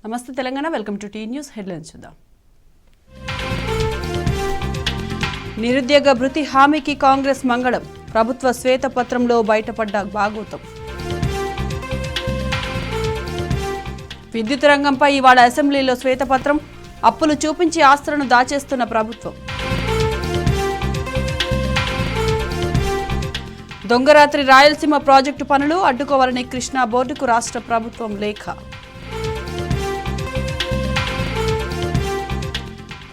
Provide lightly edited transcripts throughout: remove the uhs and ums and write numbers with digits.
నమస్తే Telangana, welcome to T news headlines చూద్దాం. నిరుద్యోగ భృతి హామీకి కాంగ్రెస్ మంగళం. ప్రభుత్వ శ్వేతపత్రంలో బయటపడ్డ భాగోతం. విద్యుత్ రంగంపై ఇవాళ అసెంబ్లీలో శ్వేతపత్రం. అప్పులు చూపించి ఆస్తులను దాచేస్తున్న ప్రభుత్వం. దొంగరాత్రి రాయలసీమ ప్రాజెక్టు పనులు అడ్డుకోవాలని కృష్ణా బోర్డుకు రాష్ట్ర ప్రభుత్వం లేఖ.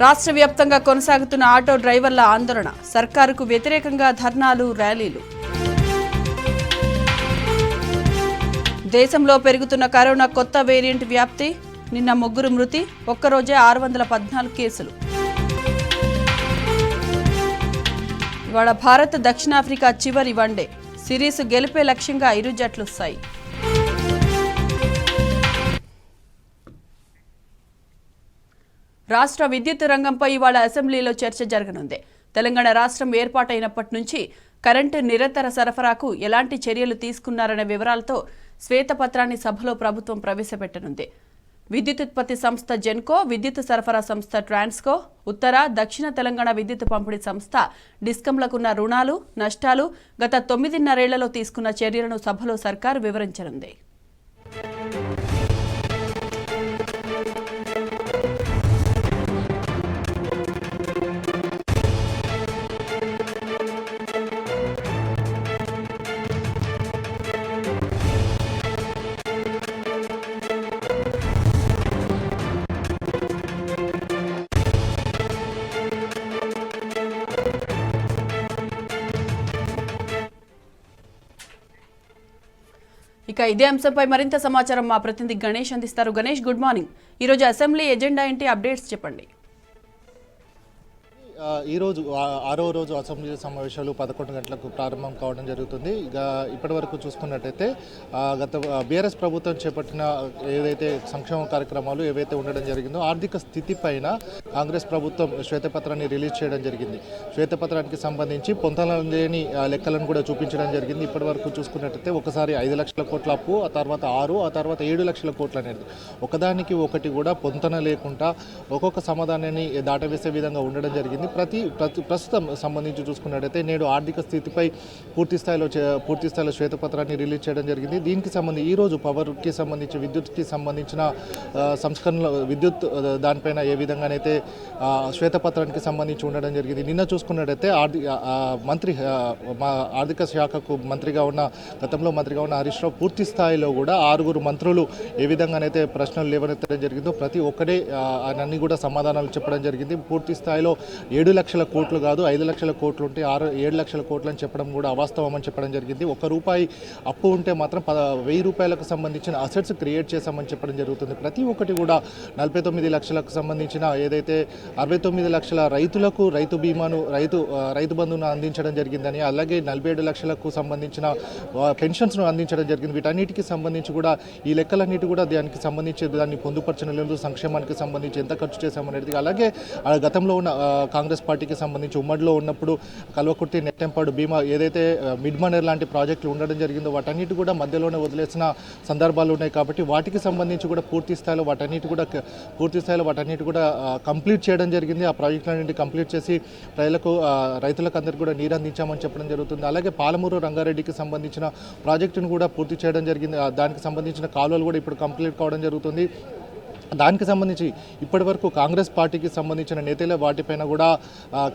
రాష్ట్ర వ్యాప్తంగా కొనసాగుతున్న ఆటో డ్రైవర్ల ఆందోళన. సర్కారుకు వ్యతిరేకంగా ధర్నాలు, ర్యాలీలు. దేశంలో పెరుగుతున్న కరోనా కొత్త వేరియంట్ వ్యాప్తి. నిన్న 3 మృతి, ఒక్కరోజే 614 కేసులు. ఇవాళ భారత్ దక్షిణాఫ్రికా చివరి వన్డే. సిరీస్ గెలిపే లక్ష్యంగా ఇరు జట్లు సాయి. రాష్ట్ర విద్యుత్ రంగంపై ఇవాళ అసెంబ్లీలో చర్చ జరగనుంది. తెలంగాణ రాష్ట్రం ఏర్పాటైనప్పటి నుంచి కరెంటు నిరంతర సరఫరాకు ఎలాంటి చర్యలు తీసుకున్నారనే వివరాలతో శ్వేతపత్రాన్ని సభలో ప్రభుత్వం ప్రవేశపెట్టనుంది. విద్యుత్ ఉత్పత్తి సంస్థ జెన్కో, విద్యుత్ సరఫరా సంస్థ ట్రాన్స్కో, ఉత్తర, దక్షిణ తెలంగాణ విద్యుత్ పంపిణీ సంస్థ డిస్కంలకున్న రుణాలు, నష్టాలు, గత 9.5 ఏళ్లలో తీసుకున్న చర్యలను సభలో సర్కారు వివరించనుంది. ఇక ఇదే అంశంపై మరింత సమాచారం మా ప్రతినిధి గణేష్ అందిస్తారు. Ganesh, good morning. ఈరోజు అసెంబ్లీ ఎజెండా ఏంటి, అప్డేట్స్ చెప్పండి. ఈరోజు 6వ రోజు అసెంబ్లీ సమావేశాలు 11 గంటలకు ప్రారంభం కావడం జరుగుతుంది. ఇక ఇప్పటి వరకు చూసుకున్నట్టయితే గత బీఆర్ఎస్ ప్రభుత్వం చేపట్టిన ఏదైతే సంక్షేమ కార్యక్రమాలు ఏవైతే ఉండడం జరిగిందో ఆర్థిక స్థితి పైన కాంగ్రెస్ ప్రభుత్వం శ్వేతపత్రాన్ని రిలీజ్ చేయడం జరిగింది. శ్వేతపత్రానికి సంబంధించి పొంతనలేని లెక్కలను కూడా చూపించడం జరిగింది. ఇప్పటి వరకు చూసుకున్నట్టయితే ఒకసారి 5 లక్షల కోట్ల అప్పు, ఆ తర్వాత 6, ఆ తర్వాత 7 లక్షల కోట్లు అనేది ఒకదానికి ఒకటి కూడా పొంతన లేకుండా ఒక్కొక్క సమాధానాన్ని దాటవేసే విధంగా ఉండడం జరిగింది. ప్రస్తుతం సంబంధించి చూసుకున్నట్టయితే నేడు ఆర్థిక స్థితిపై పూర్తి స్థాయిలో శ్వేతపత్రాన్ని రిలీజ్ చేయడం జరిగింది. దీనికి సంబంధించి ఈరోజు పవర్కి సంబంధించి విద్యుత్కి సంబంధించిన సంస్కరణల విద్యుత్ దానిపైన ఏ విధంగానైతే శ్వేతపత్రానికి సంబంధించి ఉండడం జరిగింది. నిన్న చూసుకున్నట్టయితే ఆర్థిక శాఖకు గతంలో మంత్రిగా ఉన్న హరీష్ రావు పూర్తి స్థాయిలో కూడా 6 మంత్రులు ఏ విధంగానైతే ప్రశ్నలు లేవనెత్తడం జరిగిందో ప్రతి ఒక్కడే అన్ని కూడా సమాధానాలు చెప్పడం జరిగింది. పూర్తి స్థాయిలో 7 లక్షల కోట్లు కాదు, 5 లక్షల కోట్లు ఉంటే 7 లక్షల కోట్లు అని చెప్పడం కూడా అవాస్తవం అని చెప్పడం జరిగింది. ₹1 అప్పు ఉంటే మాత్రం ₹1000 సంబంధించిన అసెట్స్ క్రియేట్ చేశామని చెప్పడం జరుగుతుంది. ప్రతి ఒక్కటి కూడా 49 లక్షలకు సంబంధించిన ఏదైతే 69 లక్షల రైతులకు రైతు బీమాను రైతు బంధువును అందించడం జరిగిందని, అలాగే 47 లక్షలకు సంబంధించిన పెన్షన్స్ను అందించడం జరిగింది. వీటన్నిటికీ సంబంధించి కూడా ఈ లెక్కలన్నిటి కూడా దానికి సంబంధించి దాన్ని పొందుపరచడం లేదు. సంక్షేమానికి సంబంధించి ఎంత ఖర్చు చేశామనేది, అలాగే గతంలో ఉన్న కాంగ్రెస్ పార్టీకి సంబంధించి ఉమ్మడిలో ఉన్నప్పుడు కల్వకుర్తి, నెట్టెంపాడు, భీమా ఏదైతే మిడ్ మనేర్ లాంటి ప్రాజెక్టులు ఉండడం జరిగిందో వాటన్నిటి కూడా మధ్యలోనే వదిలేసిన సందర్భాలు ఉన్నాయి. కాబట్టి వాటికి సంబంధించి కూడా పూర్తి స్థాయిలో వాటన్నిటి కూడా కంప్లీట్ చేయడం జరిగింది. ఆ ప్రాజెక్టులన్నింటి కంప్లీట్ చేసి రైతులకు అందరికీ కూడా నీరు అందించామని చెప్పడం జరుగుతుంది. అలాగే పాలమూరు రంగారెడ్డికి సంబంధించిన ప్రాజెక్టును కూడా పూర్తి చేయడం జరిగింది. దానికి సంబంధించిన కాలువలు కూడా ఇప్పుడు కంప్లీట్ కావడం జరుగుతుంది. దానికి సంబంధించి ఇప్పటి వరకు కాంగ్రెస్ పార్టీకి సంబంధించిన నేతలే వాటిపైన కూడా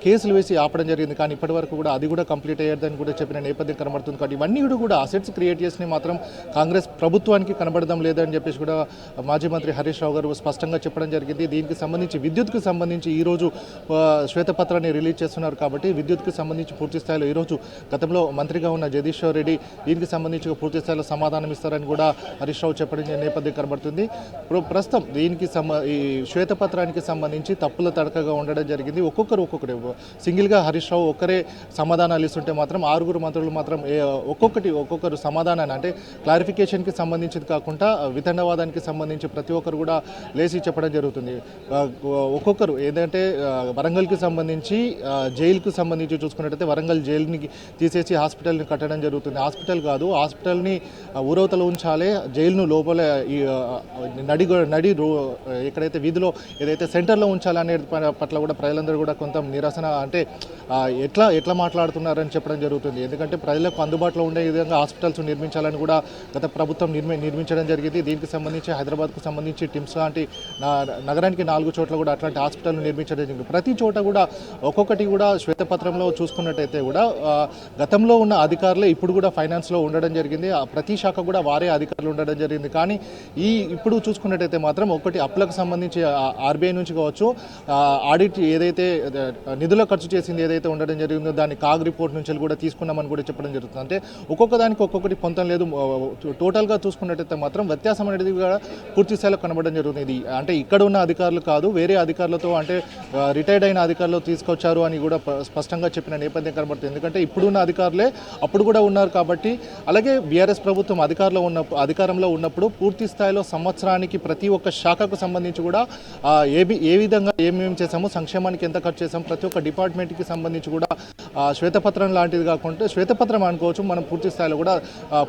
కేసులు వేసి ఆపడం జరిగింది. కానీ ఇప్పటి వరకు కూడా అది కూడా కంప్లీట్ అయ్యేదని కూడా చెప్పిన నేపథ్యం కనబడుతుంది. కాబట్టి ఇవన్నీ కూడా అసెట్స్ క్రియేట్ చేసినవి మాత్రం కాంగ్రెస్ ప్రభుత్వానికి కనబడడం లేదని చెప్పేసి కూడా మాజీ మంత్రి హరీష్ రావు గారు స్పష్టంగా చెప్పడం జరిగింది. దీనికి సంబంధించి విద్యుత్కు సంబంధించి ఈరోజు శ్వేతపత్రాన్ని రిలీజ్ చేస్తున్నారు. కాబట్టి విద్యుత్కు సంబంధించి పూర్తి స్థాయిలో ఈరోజు గతంలో మంత్రిగా ఉన్న జగదీశ్వర్ రెడ్డి దీనికి సంబంధించి పూర్తి స్థాయిలో సమాధానం ఇస్తారని కూడా హరీష్ రావు చెప్పడం నేపథ్యం కనబడుతుంది. ప్రస్తుతం ఈ శ్వేతపత్రానికి సంబంధించి తప్పుల తడకగా ఉండడం జరిగింది. ఒక్కొక్కరు సింగిల్గా హరీష్ రావు ఒక్కరే సమాధానాలు ఇస్తుంటే మాత్రం 6 మంత్రులు మాత్రం ఒక్కొక్కరు సమాధానాన్ని అంటే క్లారిఫికేషన్కి సంబంధించింది కాకుండా వితండవాదానికి సంబంధించి ప్రతి ఒక్కరు కూడా లేచి చెప్పడం జరుగుతుంది. ఒక్కొక్కరు ఏంటంటే వరంగల్కి సంబంధించి జైలుకు సంబంధించి చూసుకున్నట్టయితే వరంగల్ జైలుని తీసేసి హాస్పిటల్ని కట్టడం జరుగుతుంది. హాస్పిటల్ కాదు, హాస్పిటల్ని ఊరవతల ఉంచాలి, జైలును లోపల నడి ఎక్కడైతే వీధిలో ఏదైతే సెంటర్లో ఉంచాలనే పట్ల కూడా ప్రజలందరూ కూడా కొంత నిరసన అంటే ఎట్లా మాట్లాడుతున్నారని చెప్పడం జరుగుతుంది. ఎందుకంటే ప్రజలకు అందుబాటులో ఉండే విధంగా హాస్పిటల్స్ నిర్మించాలని కూడా గత ప్రభుత్వం నిర్మించడం జరిగింది. దీనికి సంబంధించి హైదరాబాద్కు సంబంధించి టిమ్స్ లాంటి నగరానికి 4 చోట్ల కూడా అట్లాంటి హాస్పిటల్ నిర్మించడం జరిగింది. ప్రతి చోట కూడా ఒక్కొక్కటి కూడా శ్వేతపత్రంలో చూసుకున్నట్టయితే కూడా గతంలో ఉన్న అధికారులే ఇప్పుడు కూడా ఫైనాన్స్లో ఉండడం జరిగింది. ప్రతి శాఖ కూడా వారే అధికారులు ఉండడం జరిగింది. కానీ ఇప్పుడు చూసుకున్నట్టయితే మాత్రం ఒకటి అప్పులకు సంబంధించి ఆర్బీఐ నుంచి కావచ్చు, ఆడిట్ ఏదైతే నిధుల ఖర్చు చేసింది ఏదైతే ఉండడం జరిగిందో దాన్ని కాగ్ రిపోర్ట్ నుంచి కూడా తీసుకున్నామని కూడా చెప్పడం జరుగుతుంది. అంటే ఒక్కొక్క దానికి ఒక్కొక్కటి పొంతం లేదు. టోటల్గా చూసుకున్నట్టయితే మాత్రం వ్యత్యాసం అనేది కూడా పూర్తి స్థాయిలో కనబడడం జరుగుతుంది. ఇది అంటే ఇక్కడ ఉన్న అధికారులు కాదు, వేరే అధికారులతో అంటే రిటైర్డ్ అయిన అధికారులు తీసుకొచ్చారు అని కూడా స్పష్టంగా చెప్పిన నేపథ్యం కనబడుతుంది. ఎందుకంటే ఇప్పుడున్న అధికారులే అప్పుడు కూడా ఉన్నారు కాబట్టి. అలాగే బీఆర్ఎస్ ప్రభుత్వం అధికారంలో ఉన్నప్పుడు పూర్తి స్థాయిలో సంవత్సరానికి ప్రతి ఒక్క శాఖకు సంబంధించి కూడా ఏ విధంగా ఏమేమి చేసాము, సంక్షేమానికి ఎంత ఖర్చు చేసాము, ప్రతి ఒక్క డిపార్ట్మెంట్కి సంబంధించి కూడా శ్వేతపత్రం లాంటిది కాకుండా శ్వేతపత్రం అనుకోవచ్చు మనం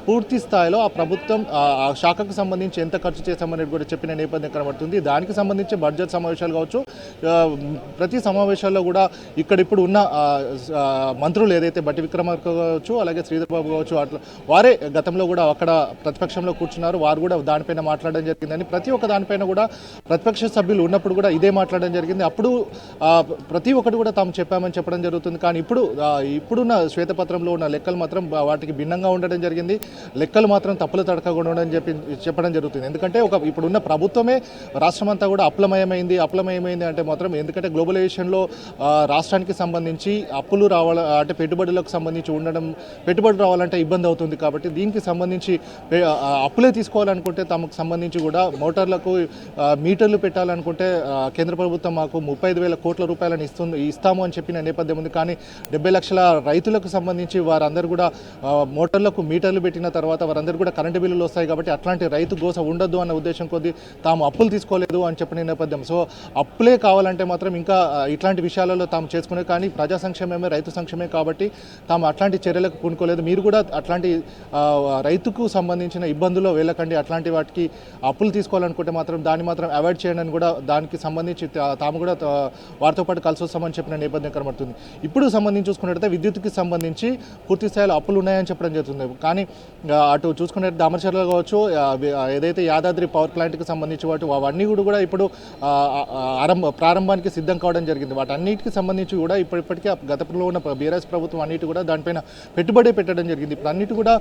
పూర్తి స్థాయిలో ఆ ప్రభుత్వం ఆ శాఖకు సంబంధించి ఎంత ఖర్చు చేశామనేది కూడా చెప్పిన నేపథ్యం కనబడుతుంది. దానికి సంబంధించి బడ్జెట్ సమావేశాలు కావచ్చు, ప్రతి సమావేశాల్లో కూడా ఇప్పుడు ఉన్న మంత్రులు ఏదైతే బట్టి విక్రమార్క కావచ్చు, అలాగే శ్రీధర్ బాబు కావచ్చు, అట్లా వారే గతంలో కూడా అక్కడ ప్రతిపక్షంలో కూర్చున్నారు. వారు కూడా దానిపైన మాట్లాడడం జరిగిందని ప్రతి ఒక్క దానిపైన కూడా ప్రతిపక్ష సభ్యులు ఉన్నప్పుడు కూడా ఇదే మాట్లాడడం జరిగింది. అప్పుడు ప్రతి ఒక్కటి కూడా తాము చెప్పామని చెప్పడం జరుగుతుంది. కానీ ఇప్పుడున్న శ్వేతపత్రంలో ఉన్న లెక్కలు మాత్రం వాటికి భిన్నంగా ఉండడం జరిగింది. లెక్కలు మాత్రం తప్పుల తడకకుండా ఉండని చెప్పడం జరుగుతుంది. ఎందుకంటే ఇప్పుడున్న ప్రభుత్వమే రాష్ట్రం అంతా కూడా అప్లమయమైంది అంటే మాత్రం ఎందుకంటే గ్లోబలైజేషన్లో రాష్ట్రానికి సంబంధించి అప్పులు అంటే పెట్టుబడులకు సంబంధించి పెట్టుబడులు రావాలంటే ఇబ్బంది అవుతుంది. కాబట్టి దీనికి సంబంధించి అప్పులే తీసుకోవాలనుకుంటే తమకు సంబంధించి కూడా మోటార్లకు మీటర్లు పెట్టాలనుకుంటే కేంద్ర ప్రభుత్వం మాకు 35,000 కోట్ల రూపాయలను ఇస్తాము అని చెప్పిన నేపథ్యం ఉంది. కానీ 70 లక్షల రైతులకు సంబంధించి వారందరూ కూడా మోటార్లకు మీటర్లు పెట్టిన తర్వాత వారందరూ కూడా కరెంటు బిల్లులు వస్తాయి. కాబట్టి అట్లాంటి రైతు గోస ఉండొద్దు అన్న ఉద్దేశం కొద్దీ తాము అప్పులు తీసుకోలేదు అని చెప్పిన నేపథ్యం. సో అప్పులే కావాలంటే మాత్రం ఇంకా ఇట్లాంటి విషయాలలో తాము చేసుకునే, కానీ ప్రజా సంక్షేమమే రైతు సంక్షేమే కాబట్టి తాము అట్లాంటి చర్యలకు పూనుకోలేదు. మీరు కూడా అట్లాంటి రైతుకు సంబంధించిన ఇబ్బందుల్లో వెళ్ళకండి, అట్లాంటి వాటికి అప్పులు తీసుకోవాలనుకుంటే మాత్రం దాన్ని మాత్రం అవాయిడ్ చేయండి అని కూడా దానికి సంబంధించి తాము కూడా వారితో పాటు కలిసి వస్తామని చెప్పిన నేపథ్యం కనబడుతుంది. ఇప్పుడు సంబంధించి చూసుకున్నట్టయితే విద్యుత్కి సంబంధించి పూర్తి స్థాయిలో అప్పులు ఉన్నాయని చెప్పడం జరుగుతుంది. కానీ అటు చూసుకున్నట్టు దామరచర్ల కావచ్చు, ఏదైతే యాదాద్రి పవర్ ప్లాంట్కి సంబంధించి అవన్నీ కూడా ఇప్పుడు ప్రారంభానికి సిద్ధం కావడం జరిగింది. వాటన్నిటికి సంబంధించి కూడా ఇప్పటికీ గతంలో ఉన్న బీఆర్ఎస్ ప్రభుత్వం అన్నిటి కూడా దానిపైన పెట్టుబడి పెట్టడం జరిగింది. ఇప్పుడు అన్నిటి కూడా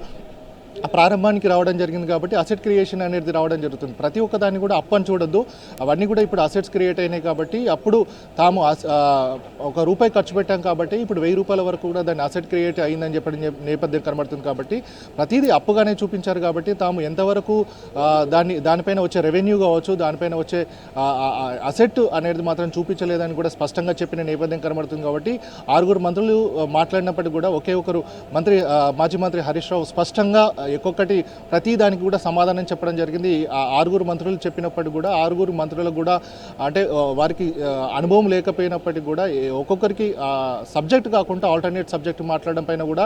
ప్రారంభానికి రావడం జరిగింది. కాబట్టి అసెట్ క్రియేషన్ అనేది రావడం జరుగుతుంది. ప్రతి ఒక్క దాన్ని కూడా అప్పు అని చూడొద్దు, అవన్నీ కూడా ఇప్పుడు అసెట్స్ క్రియేట్ అయినాయి. కాబట్టి అప్పుడు తాము ₹1 ఖర్చు పెట్టాం కాబట్టి ఇప్పుడు ₹1000 వరకు కూడా దాన్ని అసెట్ క్రియేట్ అయిందని చెప్పడం నేపథ్యం కనబడుతుంది. కాబట్టి ప్రతిదీ అప్పుగానే చూపించారు. కాబట్టి తాము ఎంతవరకు దానిపైన వచ్చే రెవెన్యూ కావచ్చు, దానిపైన వచ్చే అసెట్ అనేది మాత్రం చూపించలేదని కూడా స్పష్టంగా చెప్పిన నేపథ్యం కనబడుతుంది. కాబట్టి 6 మంత్రులు మాట్లాడినప్పటికీ కూడా ఒకే ఒకరు మాజీ మంత్రి హరీష్ రావు స్పష్టంగా ఒక్కొక్కటి ప్రతి దానికి కూడా సమాధానం చెప్పడం జరిగింది. 6 మంత్రులు చెప్పినప్పటికీ కూడా 6 మంత్రులకు కూడా అంటే వారికి అనుభవం లేకపోయినప్పటికీ కూడా ఒక్కొక్కరికి సబ్జెక్ట్ కాకుండా ఆల్టర్నేట్ సబ్జెక్ట్ మాట్లాడడం పైన కూడా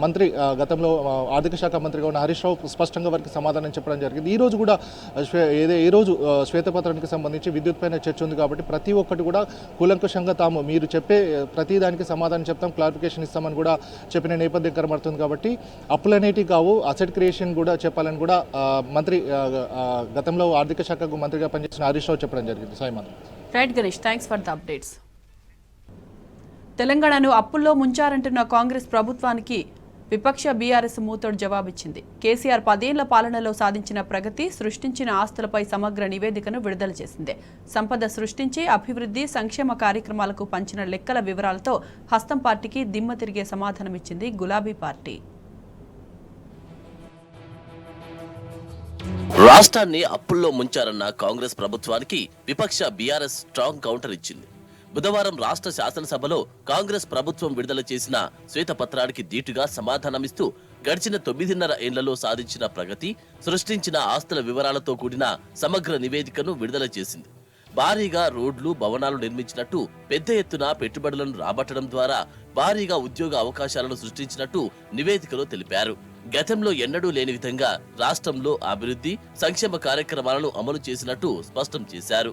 మంత్రి గతంలో ఆర్థిక శాఖ మంత్రిగా ఉన్న హరీష్ రావు స్పష్టంగా వారికి సమాధానం చెప్పడం జరిగింది. ఈ రోజు శ్వేతపత్రానికి సంబంధించి విద్యుత్ పైన చర్చ ఉంది. కాబట్టి ప్రతి ఒక్కటి కూడా కూలంకషంగా మీరు చెప్పే ప్రతి దానికి సమాధానం చెప్తాం, క్లారిఫికేషన్ ఇస్తామని కూడా చెప్పిన నేపథ్యం కనబడుతుంది. కాబట్టి అప్పులనేటి కావు, అసెట్ క్రియేషన్ కూడా చెప్పాలని కూడా మంత్రి గతంలో ఆర్థిక శాఖకు మంత్రిగా పనిచేసిన హరీష్ రావు చెప్పడం జరిగింది. సాయిమాన్ right Ganesh, thanks for the updates. తెలంగాణను అప్పుల్లో ముంచారంటున్న కాంగ్రెస్ ప్రభుత్వానికి విపక్ష బీఆర్ఎస్ మూతోడు జవాబిచ్చింది. కేసీఆర్ 10 ఏళ్ల పాలనలో సాధించిన ప్రగతి, సృష్టించిన ఆస్తులపై సమగ్ర నివేదికను విడుదల చేసింది. సంపద సృష్టించి అభివృద్ధి, సంక్షేమ కార్యక్రమాలకు పంచిన లెక్కల వివరాలతో హస్తం పార్టీకి దిమ్మ తిరిగే సమాధానమిచ్చింది గులాబీ పార్టీ. రాష్ట్రాన్ని అప్పుల్లో ముంచారన్న కాంగ్రెస్ ప్రభుత్వానికి విపక్ష బీఆర్ఎస్ స్ట్రాంగ్ కౌంటర్ ఇచ్చింది. బుధవారం రాష్ట్ర శాసనసభలో కాంగ్రెస్ ప్రభుత్వం విడుదల చేసిన శ్వేతపత్రానికి ధీటుగా సమాధానమిస్తూ గడిచిన 9.5 ఏళ్లలో సాధించిన ప్రగతి, సృష్టించిన ఆస్తుల వివరాలతో కూడిన సమగ్ర నివేదికను విడుదల చేసింది. భారీగా రోడ్లు, భవనాలు నిర్మించినట్టు, పెద్ద ఎత్తున పెట్టుబడులను రాబట్టడం ద్వారా భారీగా ఉద్యోగ అవకాశాలను సృష్టించినట్టు నివేదికలో తెలిపారు. గతంలో ఎన్నడూ లేని విధంగా రాష్ట్రంలో అభివృద్ధి సంక్షేమ కార్యక్రమాలను అమలు చేసినట్టు స్పష్టం చేశారు.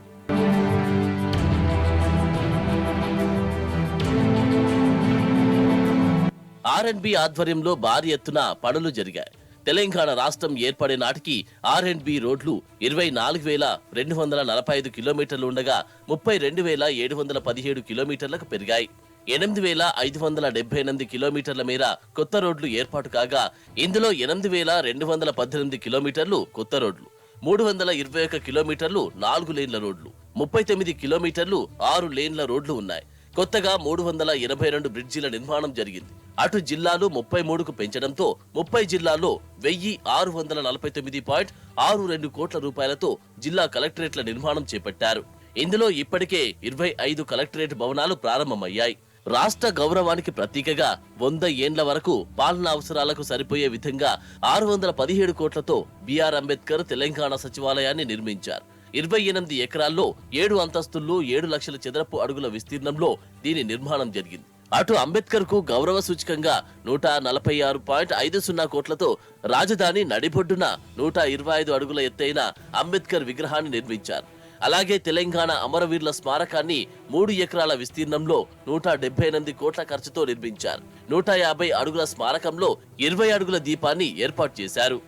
ఆర్ఎండ్బి ఆధ్వర్యంలో భారీ ఎత్తున పనులు జరిగాయి. తెలంగాణ రాష్ట్రం ఏర్పడే నాటికి ఆర్ఎండ్బి రోడ్లు 24,245 కిలోమీటర్లు ఉండగా 32,717 కిలోమీటర్లకు పెరిగాయి. 8,578 కిలోమీటర్ల మేర కొత్త రోడ్లు ఏర్పాటు కాగా ఇందులో 8,218 కిలోమీటర్లు కొత్త రోడ్లు, 321 కిలోమీటర్లు 4 లేన్ల రోడ్లు, 39 కిలోమీటర్లు 6 లేన్ల రోడ్లు ఉన్నాయి. కొత్తగా 382 బ్రిడ్జిల నిర్మాణం జరిగింది. అటు జిల్లాలు 33కు పెంచడంతో 30 జిల్లాల్లో 1,649.62 కోట్ల రూపాయలతో జిల్లా కలెక్టరేట్ల నిర్మాణం చేపట్టారు. ఇందులో ఇప్పటికే 25 కలెక్టరేట్ భవనాలు ప్రారంభమయ్యాయి. రాష్ట్ర గౌరవానికి ప్రతీకగా 100 ఏండ్ల వరకు పాలనా అవసరాలకు సరిపోయే విధంగా 617 కోట్లతో బిఆర్ అంబేద్కర్ తెలంగాణ సచివాలయాన్ని నిర్మించారు. 28 ఎకరాల్లో 7 అంతస్తుల్లో 7 లక్షల చదరపు అడుగుల విస్తీర్ణంలో దీని నిర్మాణం జరిగింది. అటు అంబేద్కర్ కు గౌరవ సూచకంగా 146.50 కోట్లతో రాజధాని నడిబొడ్డున 125 అడుగుల ఎత్తైన అంబేద్కర్ విగ్రహాన్ని నిర్మించారు. అలాగే తెలంగాణ అమరవీరుల స్మారకాన్ని 3 ఎకరాల విస్తీర్ణంలో 178 కోట్ల ఖర్చుతో నిర్మించారు. 150 అడుగుల స్మారకంలో 20 అడుగుల దీపాన్ని ఏర్పాటు చేశారు.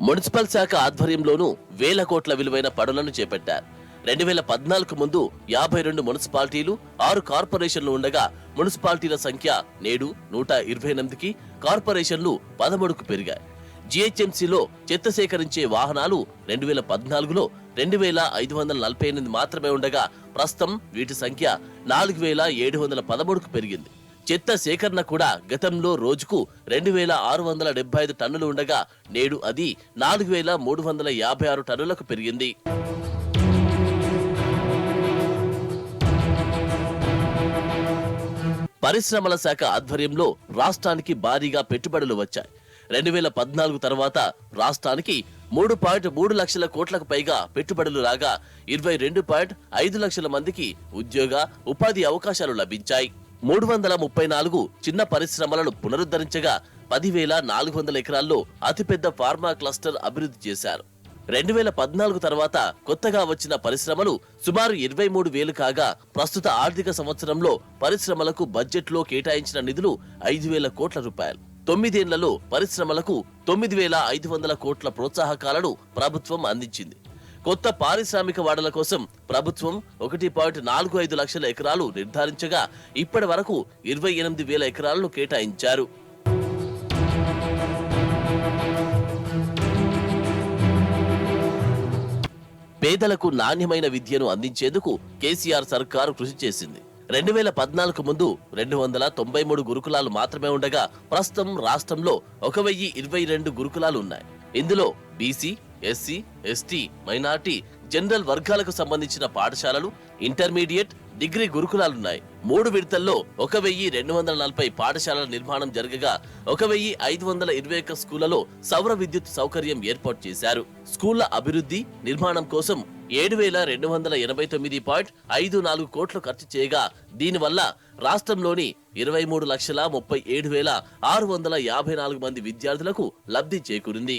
మున్సిపల్ శాఖ ఆధ్వర్యంలోనూ వేల కోట్ల విలువైన పనులను చేపట్టారు. 2014 ముందు 52 మున్సిపాలిటీలు 6 కార్పొరేషన్లు ఉండగా మున్సిపాలిటీల సంఖ్య నేడు 128కి, కార్పొరేషన్లు 13కు పెరిగాయి. జీహెచ్ఎంసీలో చెత్త సేకరించే వాహనాలు 2014లో 2,548 మాత్రమే ఉండగా ప్రస్తుతం వీటి సంఖ్య 4,713కు పెరిగింది. చెత్త సేకరణ కూడా గతంలో రోజుకు 2,675 టన్నులు ఉండగా నేడు అది 4,356 టన్నులకు పెరిగింది. పరిశ్రమల శాఖ ఆధ్వర్యంలో రాష్ట్రానికి భారీగా పెట్టుబడులు వచ్చాయి. 2014 తర్వాత రాష్ట్రానికి 3.3 లక్షల కోట్లకు పైగా పెట్టుబడులు రాగా 22.5 లక్షల మందికి ఉద్యోగ ఉపాధి అవకాశాలు లభించాయి. 334 చిన్న పరిశ్రమలను పునరుద్ధరించగా 10,400 ఎకరాల్లో అతిపెద్ద ఫార్మా క్లస్టర్ అభివృద్ధి చేశారు. 2014 తర్వాత కొత్తగా వచ్చిన పరిశ్రమలు సుమారు 23,000 కాగా ప్రస్తుత ఆర్థిక సంవత్సరంలో పరిశ్రమలకు బడ్జెట్లో కేటాయించిన నిధులు 5,000 కోట్ల రూపాయలు. 9 ఏళ్లలో పరిశ్రమలకు 9,500 కోట్ల ప్రోత్సాహకాలను ప్రభుత్వం అందించింది. కొత్త పారిశ్రామిక వాడల కోసం ప్రభుత్వం 1.45 లక్షల ఎకరాలు నిర్ధారించగా ఇప్పటి వరకు 28,000 ఎకరాలను కేటాయించారు. పేదలకు నాణ్యమైన విద్యను అందించేందుకు కేసీఆర్ సర్కారు కృషి చేసింది. 2014 ముందు 293 గురుకులాలు మాత్రమే ఉండగా ప్రస్తుతం రాష్ట్రంలో 1,022 గురుకులాలు ఉన్నాయి. ఇందులో BC, SC, ST, minority, general వర్గాలకు సంబంధించిన పాఠశాలలు, ఇంటర్మీడియట్, డిగ్రీ గురుకులాలున్నాయి. 3 విడతల్లో 1,240 పాఠశాలల నిర్మాణం జరగగా 1,521 స్కూళ్లలో సౌర విద్యుత్ సౌకర్యం ఏర్పాటు చేశారు. స్కూళ్ల అభివృద్ధి నిర్మాణం కోసం 7,289.54 కోట్లు ఖర్చు చేయగా దీనివల్ల రాష్ట్రంలోని 23,37,654 మంది విద్యార్థులకు లబ్ధి చేకూరింది.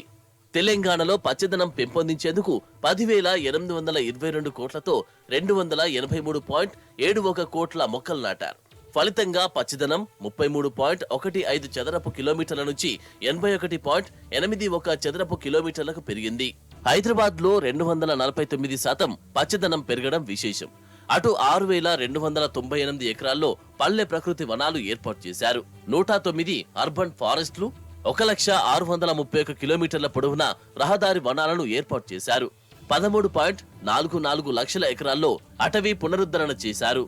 తెలంగాణలో పచ్చదనం పెంపొందించేందుకు 10,822 కోట్లతో 283.71 కోట్ల మొక్కలు నాటారు. ఫలితంగా పచ్చదనం 33.15 చదరపు కిలోమీటర్ల నుంచి 81.81 చదరపు కిలోమీటర్లకు పెరిగింది. హైదరాబాద్ లో 249% పచ్చదనం పెరగడం విశేషం. అటు 6,298 ఎకరాల్లో పల్లె ప్రకృతి వనాలు ఏర్పాటు చేశారు. 109 అర్బన్ ఫారెస్ట్లు, 1,631 కిలోమీటర్ల పొడవున రహదారి వనాలను ఏర్పాటు చేశారు. 13.44 లక్షల ఎకరాల్లో అటవీ పునరుద్ధరణ చేశారు.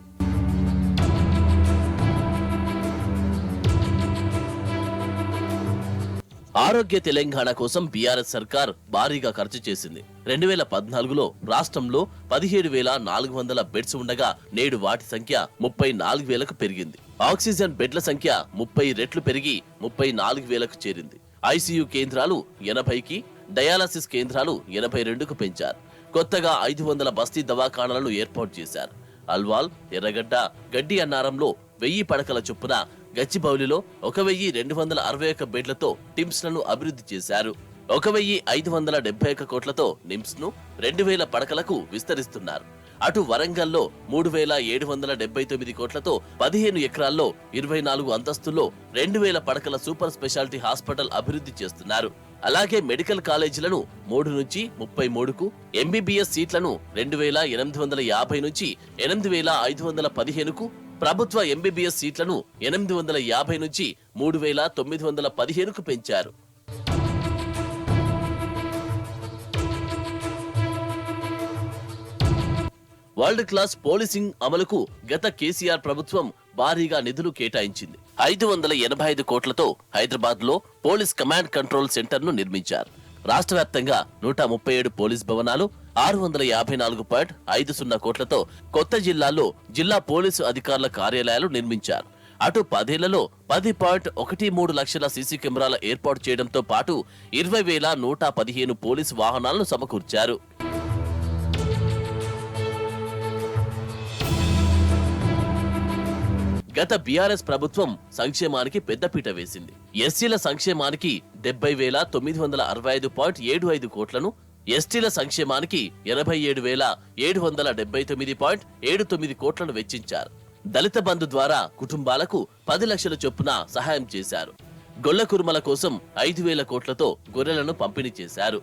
ఆరోగ్య తెలంగాణ కోసం బీఆర్ఎస్ సర్కార్ భారీగా ఖర్చు చేసింది. 2014లో రాష్ట్రంలో 17,400 బెడ్స్ ఉండగా నేడు వాటి సంఖ్య 34,000కు పెరిగింది. ఆక్సిజన్ బెడ్ల సంఖ్య 30 రెట్లు పెరిగి 34,000కు చేరింది. ఐసీయూ కేంద్రాలు 80కి, డయాలసిస్ కేంద్రాలు 82కు పెంచారు. కొత్తగా 500 బస్తీ దవాఖానాలను ఏర్పాటు చేశారు. అల్వాల్, ఎర్రగడ్డ, గడ్డి అన్నారంలో 1000 పడకల చొప్పున, గచ్చిబౌలిలో 1261 బెడ్లతో టిమ్స్ లను అభివృద్ధి చేశారు. 1571 కోట్లతో నిమ్స్ ను 2000 పడకలకు విస్తరిస్తున్నారు. అటు వరంగల్లో 3779 కోట్లతో 15 ఎకరాల్లో 24 అంతస్తుల్లో 2000 పడకల సూపర్ స్పెషాలిటీ హాస్పిటల్ అభివృద్ధి చేస్తున్నారు. అలాగే మెడికల్ కాలేజీలను 3 నుంచి 33కు, ఎంబీబీఎస్ సీట్లను 2850 నుంచి 8515కు, ప్రభుత్వ ఎంబీబీఎస్ సీట్లను 850 నుంచి 3915కు పెంచారు. వరల్డ్ క్లాస్ పోలీసింగ్ అమలుకు గత కేసీఆర్ ప్రభుత్వం భారీగా నిధులు కేటాయించింది. 585 కోట్లతో హైదరాబాద్ లో పోలీస్ కమాండ్ కంట్రోల్ సెంటర్ ను నిర్మించారు. రాష్ట్ర వ్యాప్తంగా 137 పోలీస్ భవనాలు, 654.50 కోట్లతో కొత్త జిల్లాల్లో జిల్లా పోలీసు అధికారుల కార్యాలయాలు నిర్మించారు. అటు 10 ఏళ్లలో 10.13 లక్షల సీసీ కెమెరాల ఏర్పాటు చేయడంతో పాటు 20,115 పోలీసు వాహనాలను సమకూర్చారు. గత బీఆర్ఎస్ ప్రభుత్వం సంక్షేమానికి పెద్దపీట వేసింది. ఎస్సీల సంక్షేమానికి 70,965.75 కోట్లను, ఎస్టీల సంక్షేమానికి 87,779.79 కోట్లను వెచ్చించారు. దళిత బంధు ద్వారా కుటుంబాలకు 10 లక్షల చొప్పున సహాయం చేశారు. గొల్ల కురుమల కోసం 5,000 కోట్లతో గొర్రెలను పంపిణీ చేశారు.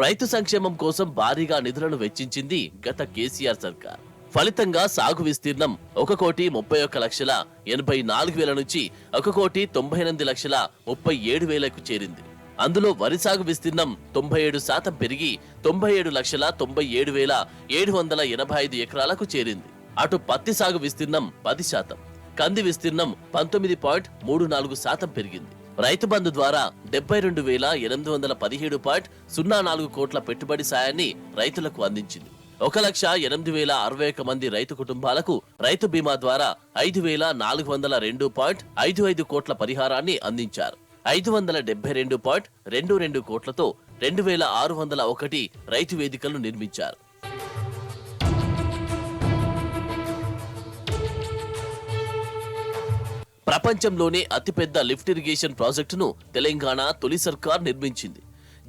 రైతు సంక్షేమం కోసం భారీగా నిధులను వెచ్చించింది గత కేసీఆర్ సర్కార్. ఫలితంగా సాగు విస్తీర్ణం 1,38,84,000 నుంచి 1,98,37,000కు చేరింది. అందులో వరి సాగు విస్తీర్ణం 97% పెరిగి 97,97,785 ఎకరాలకు చేరింది. అటు పత్తి సాగు విస్తీర్ణం 10%, కంది విస్తీర్ణం 19.34% పెరిగింది. రైతు బంధు ద్వారా 72,817.04 కోట్ల పెట్టుబడి సాయాన్ని రైతులకు అందించింది. 1,08,061 మంది రైతు కుటుంబాలకు రైతు బీమా ద్వారా 5,402.55 కోట్ల పరిహారాన్ని అందించారు. 572.22 కోట్లతో 2,601 రైతు వేదికలను నిర్మించారు. ప్రపంచంలోనే అతిపెద్ద లిఫ్ట్ ఇరిగేషన్ ప్రాజెక్టును తెలంగాణ తొలి సర్కార్ నిర్మించింది.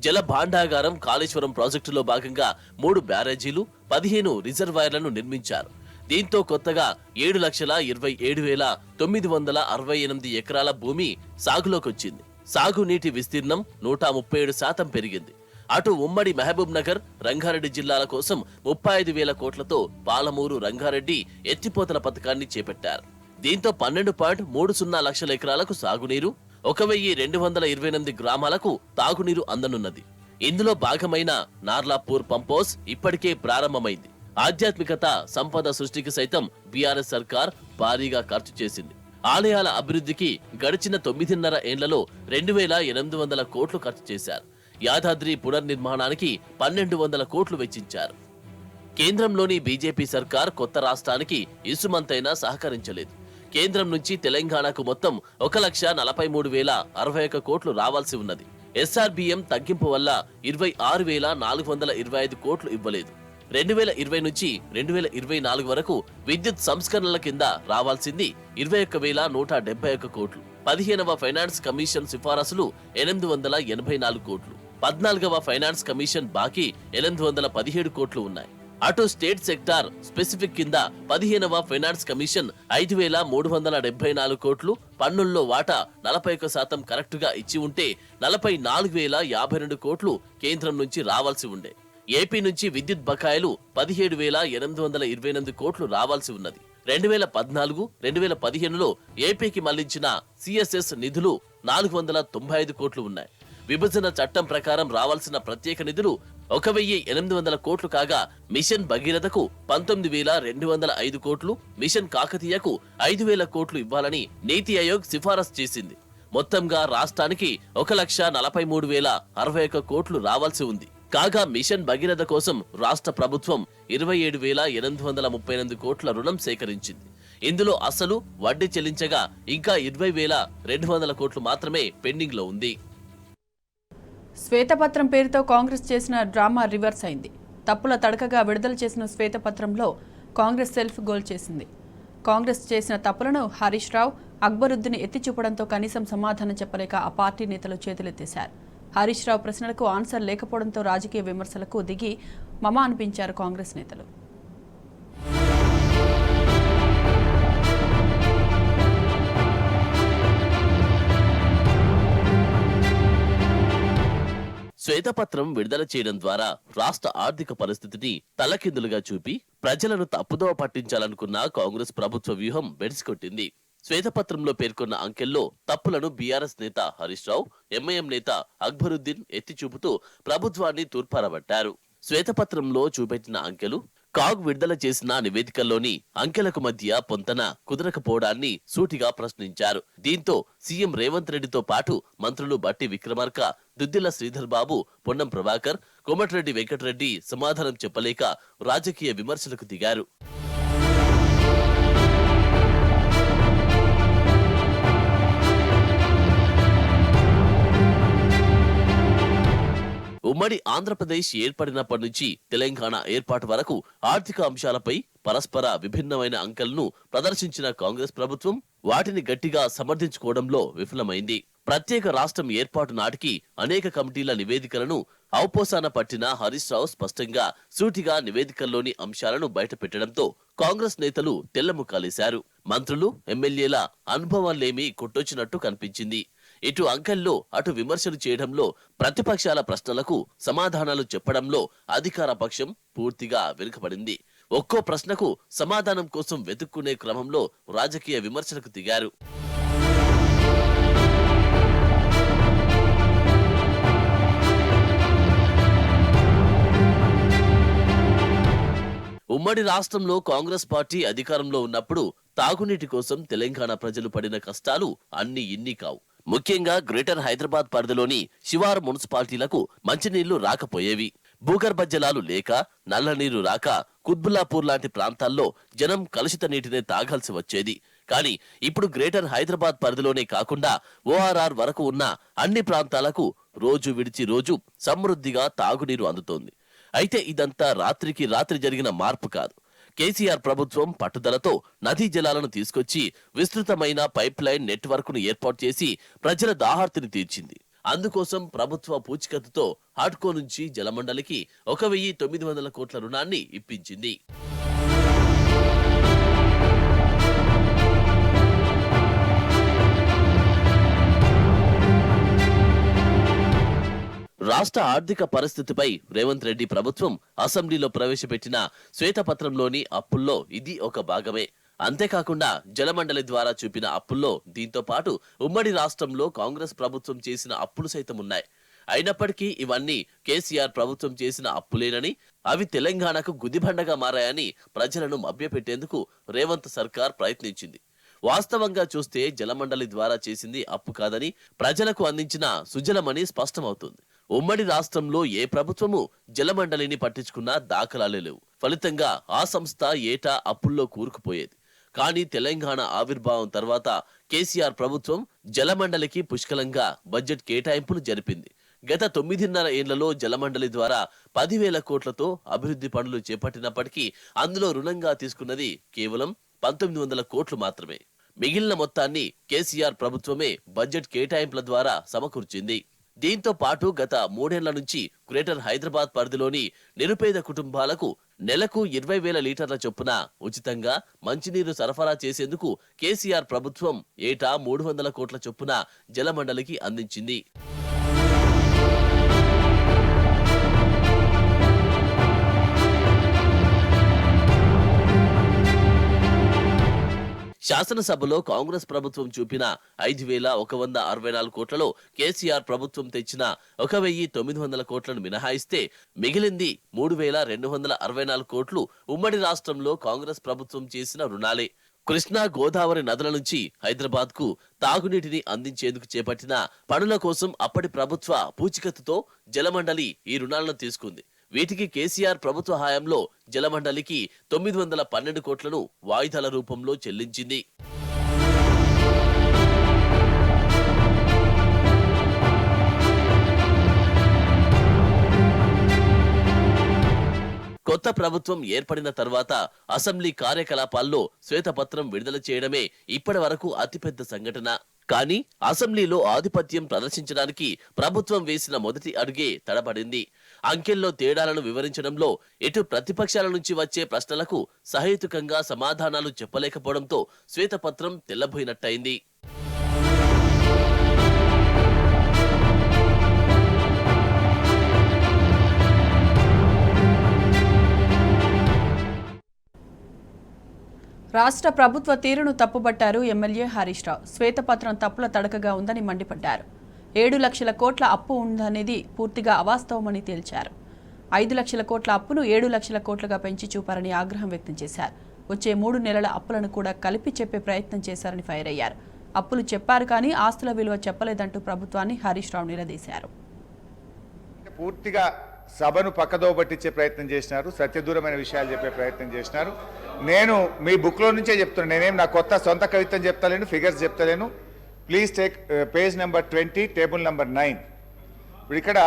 జల భాండాగారం కాళేశ్వరం ప్రాజెక్టులో భాగంగా 3 బ్యారేజీలు, 15 రిజర్వాయర్లను నిర్మించారు. దీంతో కొత్తగా 7,27,968 ఎకరాల భూమి సాగులోకొచ్చింది. సాగునీటి విస్తీర్ణం 137% పెరిగింది. అటు ఉమ్మడి మహబూబ్ నగర్, రంగారెడ్డి జిల్లాల కోసం 35,000 కోట్లతో పాలమూరు, రంగారెడ్డి ఎత్తిపోతల పథకాన్ని చేపట్టారు. దీంతో 12.30 లక్షల ఎకరాలకు సాగునీరు, 1,228 గ్రామాలకు తాగునీరు అందనున్నది. ఇందులో భాగమైన నార్లాపూర్ పంపోస్ ఇప్పటికే ప్రారంభమైంది. ఆధ్యాత్మికత, సంపద సృష్టికి సైతం బీఆర్ఎస్ సర్కార్ భారీగా ఖర్చు చేసింది. ఆలయాల అభివృద్ధికి గడిచిన 9.5 ఏళ్లలో 2,800 కోట్లు ఖర్చు చేశారు. యాదాద్రి పునర్నిర్మాణానికి 1,200 కోట్లు వెచ్చించారు. కేంద్రంలోని బీజేపీ సర్కార్ కొత్త రాష్ట్రానికి ఇసుమంతైనా సహకరించలేదు. కేంద్రం నుంచి తెలంగాణకు మొత్తం 1,43,061 కోట్లు రావాల్సి ఉన్నది. ఎస్ఆర్బిఎం తగ్గింపు వల్ల 26,425 కోట్లు ఇవ్వలేదు. 2020 నుంచి 2024 వరకు విద్యుత్ సంస్కరణల కింద రావాల్సింది 21,171 కోట్లు. 15వ ఫైనాన్స్ కమిషన్ సిఫారసులు 884 కోట్లు. 14వ ఫైనాన్స్ కమిషన్ బాకీ 817 కోట్లు ఉన్నాయి. అటు స్టేట్ సెక్టార్ స్పెసిఫిక్ కింద 15వ ఫైనాన్స్ కమిషన్ 5,374 కోట్లు. పన్నుల్లో వాటా 41% కరెక్టుగా ఇచ్చి ఉంటే 44,052 కోట్లు కేంద్రం నుంచి రావాల్సి ఉండే. ఏపీ నుంచి విద్యుత్ బకాయిలు 17,828 కోట్లు రావాల్సి ఉన్నది. 2014-2015లో ఏపీకి మళ్లించిన సిఎస్ఎస్ నిధులు 495 కోట్లు ఉన్నాయి. విభజన చట్టం ప్రకారం రావాల్సిన ప్రత్యేక నిధులు 1,800 కోట్లు కాగా, మిషన్ భగీరథకు 19,205 కోట్లు, మిషన్ కాకతీయకు 5,000 కోట్లు ఇవ్వాలని నీతి ఆయోగ్ సిఫారసు చేసింది. మొత్తంగా రాష్ట్రానికి 1,43,061 కోట్లు రావాల్సి ఉంది. కాగా మిషన్ భగీరథ కోసం రాష్ట్ర ప్రభుత్వం 27,838 కోట్ల రుణం సేకరించింది. ఇందులో అసలు, వడ్డీ చెల్లించగా ఇంకా 20,200 కోట్లు మాత్రమే పెండింగ్ లో ఉంది. శ్వేతపత్రం పేరుతో కాంగ్రెస్ చేసిన డ్రామా రివర్స్ అయింది. తప్పుల తడకగా విడుదల చేసిన శ్వేతపత్రంలో కాంగ్రెస్ సెల్ఫ్ గోల్ చేసింది. కాంగ్రెస్ చేసిన తప్పులను హరీష్ రావు, అక్బరుద్దీన్ ఎత్తి చూపడంతో కనీసం సమాధానం చెప్పలేక ఆ పార్టీ నేతలు చేతులెత్తేశారు. హరీష్ రావు ప్రశ్నలకు ఆన్సర్ లేకపోవడంతో రాజకీయ విమర్శలకు దిగి మమ అనిపించారు కాంగ్రెస్ నేతలు. శ్వేతపత్రం విడుదల చేయడం ద్వారా రాష్ట్ర ఆర్థిక పరిస్థితిని తలకిందులుగా చూపి ప్రజలను తప్పుదోవ పట్టించాలనుకున్న కాంగ్రెస్ ప్రభుత్వ వ్యూహం బెడిసికొట్టింది. శ్వేతపత్రంలో పేర్కొన్న అంకెల్లో తప్పులను బీఆర్ఎస్ నేత హరీష్ రావు, ఎంఐఎం నేత అక్బరుద్దీన్ ఎత్తి చూపుతూ ప్రభుత్వాన్ని తూర్పారబట్టారు. శ్వేతపత్రంలో చూపెట్టిన అంకెలు, కాగ్ విడుదల చేసిన నివేదికల్లోని అంకెలకు మధ్య పొంతన కుదరకపోవడాన్ని సూటిగా ప్రశ్నించారు. దీంతో సీఎం రేవంత్ రెడ్డితో పాటు మంత్రులు బట్టి విక్రమార్క, దుద్దిల శ్రీధర్ బాబు, పొన్నం ప్రభాకర్, కోమటిరెడ్డి వెంకటరెడ్డి సమాధానం చెప్పలేక రాజకీయ విమర్శలకు దిగారు. ఉమ్మడి ఆంధ్రప్రదేశ్ ఏర్పడినప్పటి నుంచి తెలంగాణ ఏర్పాటు వరకు ఆర్థిక అంశాలపై పరస్పర విభిన్నమైన అంకెలను ప్రదర్శించిన కాంగ్రెస్ ప్రభుత్వం వాటిని గట్టిగా సమర్థించుకోవడంలో విఫలమైంది. ప్రత్యేక రాష్ట్రం ఏర్పాటు నాటికి అనేక కమిటీల నివేదికలను ఔపోసాన పట్టిన హరీష్ రావు స్పష్టంగా సూటిగా నివేదికల్లోని అంశాలను బయటపెట్టడంతో కాంగ్రెస్ నేతలు తెల్లముఖాలేశారు. మంత్రులు, ఎమ్మెల్యేల అనుభవాలేమీ కొట్టొచ్చినట్టు కనిపించింది. ఇటు అంకెల్లో అటు విమర్శలు చేయడంలో, ప్రతిపక్షాల ప్రశ్నలకు సమాధానాలు చెప్పడంలో అధికార పక్షం పూర్తిగా వెనుకబడింది. ఒక్కో ప్రశ్నకు సమాధానం కోసం వెతుక్కునే క్రమంలో రాజకీయ విమర్శలకు దిగారు. ఉమ్మడి రాష్ట్రంలో కాంగ్రెస్ పార్టీ అధికారంలో ఉన్నప్పుడు తాగునీటి కోసం తెలంగాణ ప్రజలు పడిన కష్టాలు అన్ని ఇన్ని కావు. ముఖ్యంగా గ్రేటర్ హైదరాబాద్ పరిధిలోని శివారు మున్సిపాలిటీలకు మంచినీళ్లు రాకపోయేవి. భూగర్భ జలాలు లేక, నల్లనీరు రాక కుత్బుల్లాపూర్ లాంటి ప్రాంతాల్లో జనం కలుషిత నీటినే తాగాల్సి వచ్చేది. కానీ ఇప్పుడు గ్రేటర్ హైదరాబాద్ పరిధిలోనే కాకుండా ఓఆర్ఆర్ వరకు ఉన్న అన్ని ప్రాంతాలకు రోజు విడిచి రోజు సమృద్ధిగా తాగునీరు అందుతోంది. అయితే ఇదంతా రాత్రికి రాత్రి జరిగిన మార్పు కాదు. కేసీఆర్ ప్రభుత్వం పట్టుదలతో నదీ జలాలను తీసుకొచ్చి విస్తృతమైన పైప్ లైన్ నెట్వర్క్ ను ఏర్పాటు చేసి ప్రజల దాహార్తిని తీర్చింది. అందుకోసం ప్రభుత్వ పూచికత్తుతో హాడ్కో నుంచి జలమండలికి 1900 కోట్ల రుణాన్ని ఇప్పించింది. రాష్ట్ర ఆర్థిక పరిస్థితిపై రేవంత్ రెడ్డి ప్రభుత్వం అసెంబ్లీలో ప్రవేశపెట్టిన శ్వేతపత్రంలోని అప్పుల్లో ఇది ఒక భాగమే. అంతేకాకుండా జలమండలి ద్వారా చూపిన అప్పుల్లో దీంతో పాటు ఉమ్మడి రాష్ట్రంలో కాంగ్రెస్ ప్రభుత్వం చేసిన అప్పులు సైతం ఉన్నాయి. అయినప్పటికీ ఇవన్నీ కేసీఆర్ ప్రభుత్వం చేసిన అప్పులేనని, అవి తెలంగాణకు గుదిబండగా మారాయని ప్రజలను మభ్యపెట్టేందుకు రేవంత్ సర్కార్ ప్రయత్నించింది. వాస్తవంగా చూస్తే జలమండలి ద్వారా చేసింది అప్పు కాదని, ప్రజలకు అందించిన సుజలమని స్పష్టమవుతుంది. ఉమ్మడి రాష్ట్రంలో ఏ ప్రభుత్వము జలమండలిని పట్టించుకున్నా దాఖలాలే లేవు. ఫలితంగా ఆ సంస్థ ఏటా అప్పుల్లో కూరుకుపోయేది. కానీ తెలంగాణ ఆవిర్భావం తర్వాత కేసీఆర్ ప్రభుత్వం జలమండలికి పుష్కలంగా బడ్జెట్ కేటాయింపులు జరిపింది. గత 9.5 ఏళ్లలో జలమండలి ద్వారా 10,000 కోట్లతో అభివృద్ధి పనులు చేపట్టినప్పటికీ అందులో రుణంగా తీసుకున్నది కేవలం 1900 కోట్లు మాత్రమే. మిగిలిన మొత్తాన్ని కేసీఆర్ ప్రభుత్వమే బడ్జెట్ కేటాయింపుల ద్వారా సమకూర్చింది. దీంతో పాటు గత 3 ఏళ్ల నుంచి గ్రేటర్ హైదరాబాద్ పరిధిలోని నిరుపేద కుటుంబాలకు నెలకు 20,000 లీటర్ల చొప్పున ఉచితంగా మంచినీరు సరఫరా చేసేందుకు కేసీఆర్ ప్రభుత్వం ఏటా 300 కోట్ల చొప్పున జలమండలికి అందించింది. శాసనసభలో కాంగ్రెస్ ప్రభుత్వం చూపిన 5,164 కోట్లలో కేసీఆర్ ప్రభుత్వం తెచ్చిన 1,900 కోట్లను మినహాయిస్తే మిగిలింది 3,264 కోట్లు ఉమ్మడి రాష్ట్రంలో కాంగ్రెస్ ప్రభుత్వం చేసిన రుణాలే. కృష్ణా, గోదావరి నదుల నుంచి హైదరాబాద్ కు తాగునీటిని అందించేందుకు చేపట్టిన పనుల కోసం అప్పటి ప్రభుత్వ పూచికత్తుతో జలమండలి ఈ రుణాలను తీసుకుంది. వీటికి కేసీఆర్ ప్రభుత్వ హయాంలో జలమండలికి 912 కోట్లను వాయిదాల రూపంలో చెల్లించింది. కొత్త ప్రభుత్వం ఏర్పడిన తర్వాత అసెంబ్లీ కార్యకలాపాల్లో శ్వేతపత్రం విడుదల చేయడమే ఇప్పటి వరకు అతిపెద్ద సంఘటన. కానీ అసెంబ్లీలో ఆధిపత్యం ప్రదర్శించడానికి ప్రభుత్వం వేసిన మొదటి అడుగే తడబడింది. అంకెల్లో తేడాలను వివరించడంలో ఎటు ప్రతిపక్షాల నుంచి వచ్చే ప్రశ్నలకు సహేతుకంగా సమాధానాలు చెప్పలేకపోవడంతో శ్వేతపత్రం తెల్లబోయినట్టయింది. రాష్ట్ర ప్రభుత్వ తీరును తప్పుబట్టారు ఎమ్మెల్యే హరీష్ రావు. శ్వేతపత్రం తప్పుల తడకగా ఉందని మండిపడ్డారు. 7 లక్షల కోట్ల అప్పు ఉందనేది పూర్తిగా అవాస్తవమని తేల్చారు. 5 లక్షల కోట్ల అప్పును 7 లక్షల కోట్లుగా పెంచి చూపారని ఆగ్రహం వ్యక్తం చేశారు. వచ్చే 3 నెలల అప్పులను కూడా కలిపి చెప్పే ప్రయత్నం చేశారని ఫైర్ అయ్యారు. అప్పులు చెప్పారు కానీ ఆస్తుల విలువ చెప్పలేదంటూ ప్రభుత్వాన్ని హరీష్ రావు నిలదీశారు. పూర్తిగా సభను పక్కదో పట్టించే ప్రయత్నం చేసినారు, సత్యదూరమైన విషయాలు చెప్పే ప్రయత్నం చేసినారు. నేను మీ బుక్లో నుంచే చెప్తున్నాను, నేనేం నా కొత్త సొంత కవిత్వం చెప్తలేను, ఫిగర్స్ చెప్తలేను. Please take page number 20, table number 9. ఇప్పుడు ఇక్కడ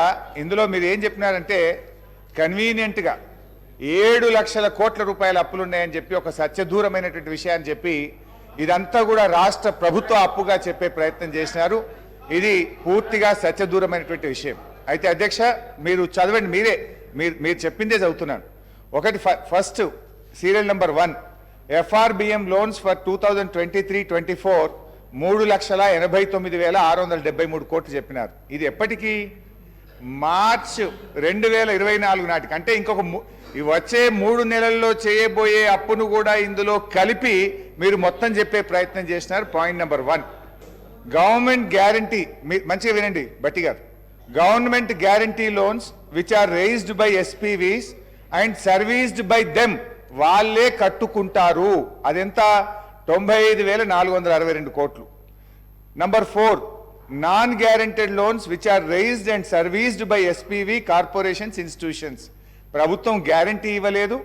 ఇందులో మీరు ఏం చెప్పినారంటే కన్వీనియంట్గా 7 లక్షల కోట్ల రూపాయల అప్పులు ఉన్నాయని చెప్పి ఒక సత్యదూరమైనటువంటి విషయాన్ని చెప్పి ఇదంతా కూడా రాష్ట్ర ప్రభుత్వ అప్పుగా చెప్పే ప్రయత్నం చేసినారు. ఇది పూర్తిగా సత్యదూరమైనటువంటి విషయం. అయితే అధ్యక్ష మీరు చదవండి, మీరు చెప్పిందే చదువుతున్నాను. ఒకటి first serial number 1 FRBM loans for 2023-24 3,89,673 కోట్లు చెప్పినారు. ఇది ఎప్పటికీ మార్చ్ 2024 నాటికి, అంటే ఇంకొక వచ్చే 3 నెలల్లో చేయబోయే అప్పును కూడా ఇందులో కలిపి మీరు మొత్తం చెప్పే ప్రయత్నం చేసినారు. పాయింట్ నెంబర్ 1 గవర్నమెంట్ గ్యారంటీ, మంచిగా వినండి బట్టి గారు, government guarantee loans which are raised by SPVs and serviced by them, వాళ్ళే కట్టుకుంటారు. అదెంత? 95,462 కోట్లు. Number 4 non guaranteed loans which are raised and serviced by SPV corporations institutions, ప్రభుత్వం గ్యారంటీ ఇవ్వలేదు,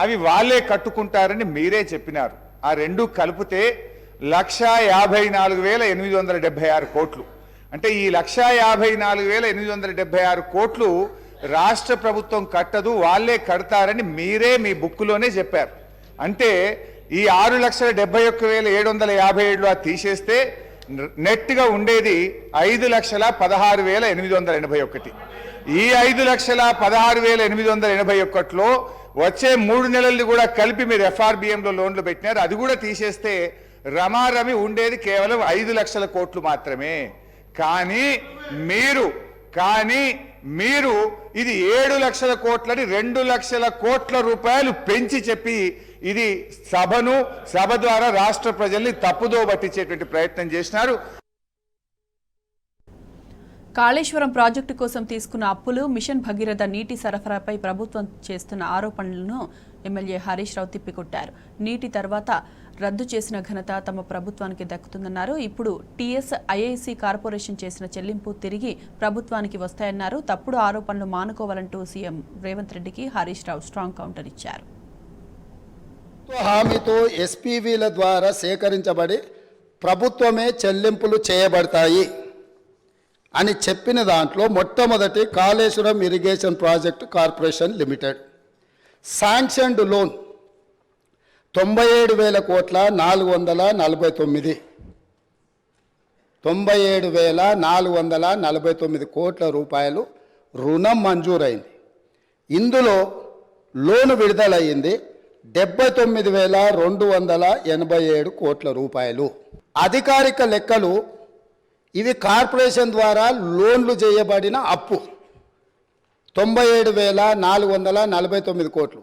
అవి వాళ్ళే కట్టుకుంటారని మీరే చెప్పినారు. ఆ రెండు కలిపితే 1,54,876 కోట్లు. అంటే ఈ 1,54,876 కోట్లు రాష్ట్ర ప్రభుత్వం కట్టదు, వాళ్ళే కడతారని మీరే మీ బుక్లోనే చెప్పారు. అంటే ఈ 6,71,757 తీసేస్తే నెట్గా ఉండేది 5,16,881. ఈ 5,16,881లో వచ్చే 3 నెలలు కూడా కలిపి మీరు FRBMలో లోన్లు పెట్టినారు. అది కూడా తీసేస్తే రమారమి ఉండేది కేవలం 5 లక్షల కోట్లు మాత్రమే. కానీ మీరు ఇది 7 లక్షల కోట్లని 2 లక్షల కోట్ల రూపాయలు పెంచి చెప్పి ఇది సభ ద్వారా రాష్ట్ర ప్రజల్ని తప్పుదో పట్టించేటువంటి ప్రయత్నం చేసినారు. కాళేశ్వరం ప్రాజెక్టు కోసం తీసుకున్న అప్పులు, మిషన్ భగీరథ నీటి సరఫరాపై ప్రభుత్వం చేస్తున్న ఆరోపణలను ఎమ్మెల్యే హరీష్ రావు తిప్పికొట్టారు. నీటి తర్వాత రద్దు చేసిన ఘనత తమ ప్రభుత్వానికి దక్కుతుందన్నారు. ఇప్పుడు TSIIC కార్పొరేషన్ చేసిన చెల్లింపు తిరిగి ప్రభుత్వానికి వస్తాయన్నారు. తప్పుడు ఆరోపణలు మానుకోవాలంటూ సీఎం రేవంత్ రెడ్డికి హరీష్ రావు స్ట్రాంగ్ కౌంటర్ ఇచ్చారు. హామీతో SPVల ద్వారా సేకరించబడి ప్రభుత్వమే చెల్లింపులు చేయబడతాయి అని చెప్పిన దాంట్లో మొట్టమొదటి Kaleshwaram irrigation project corporation limited sanctioned loan 97,000 కోట్ల 449 97,449 కోట్ల రూపాయలు రుణం మంజూరైంది. ఇందులో లోను విడుదలయ్యింది 79,287 కోట్ల రూపాయలు. అధికారిక లెక్కలు ఇవి కార్పొరేషన్ ద్వారా లోన్లు చేయబడిన అప్పు 97,449 కోట్లు.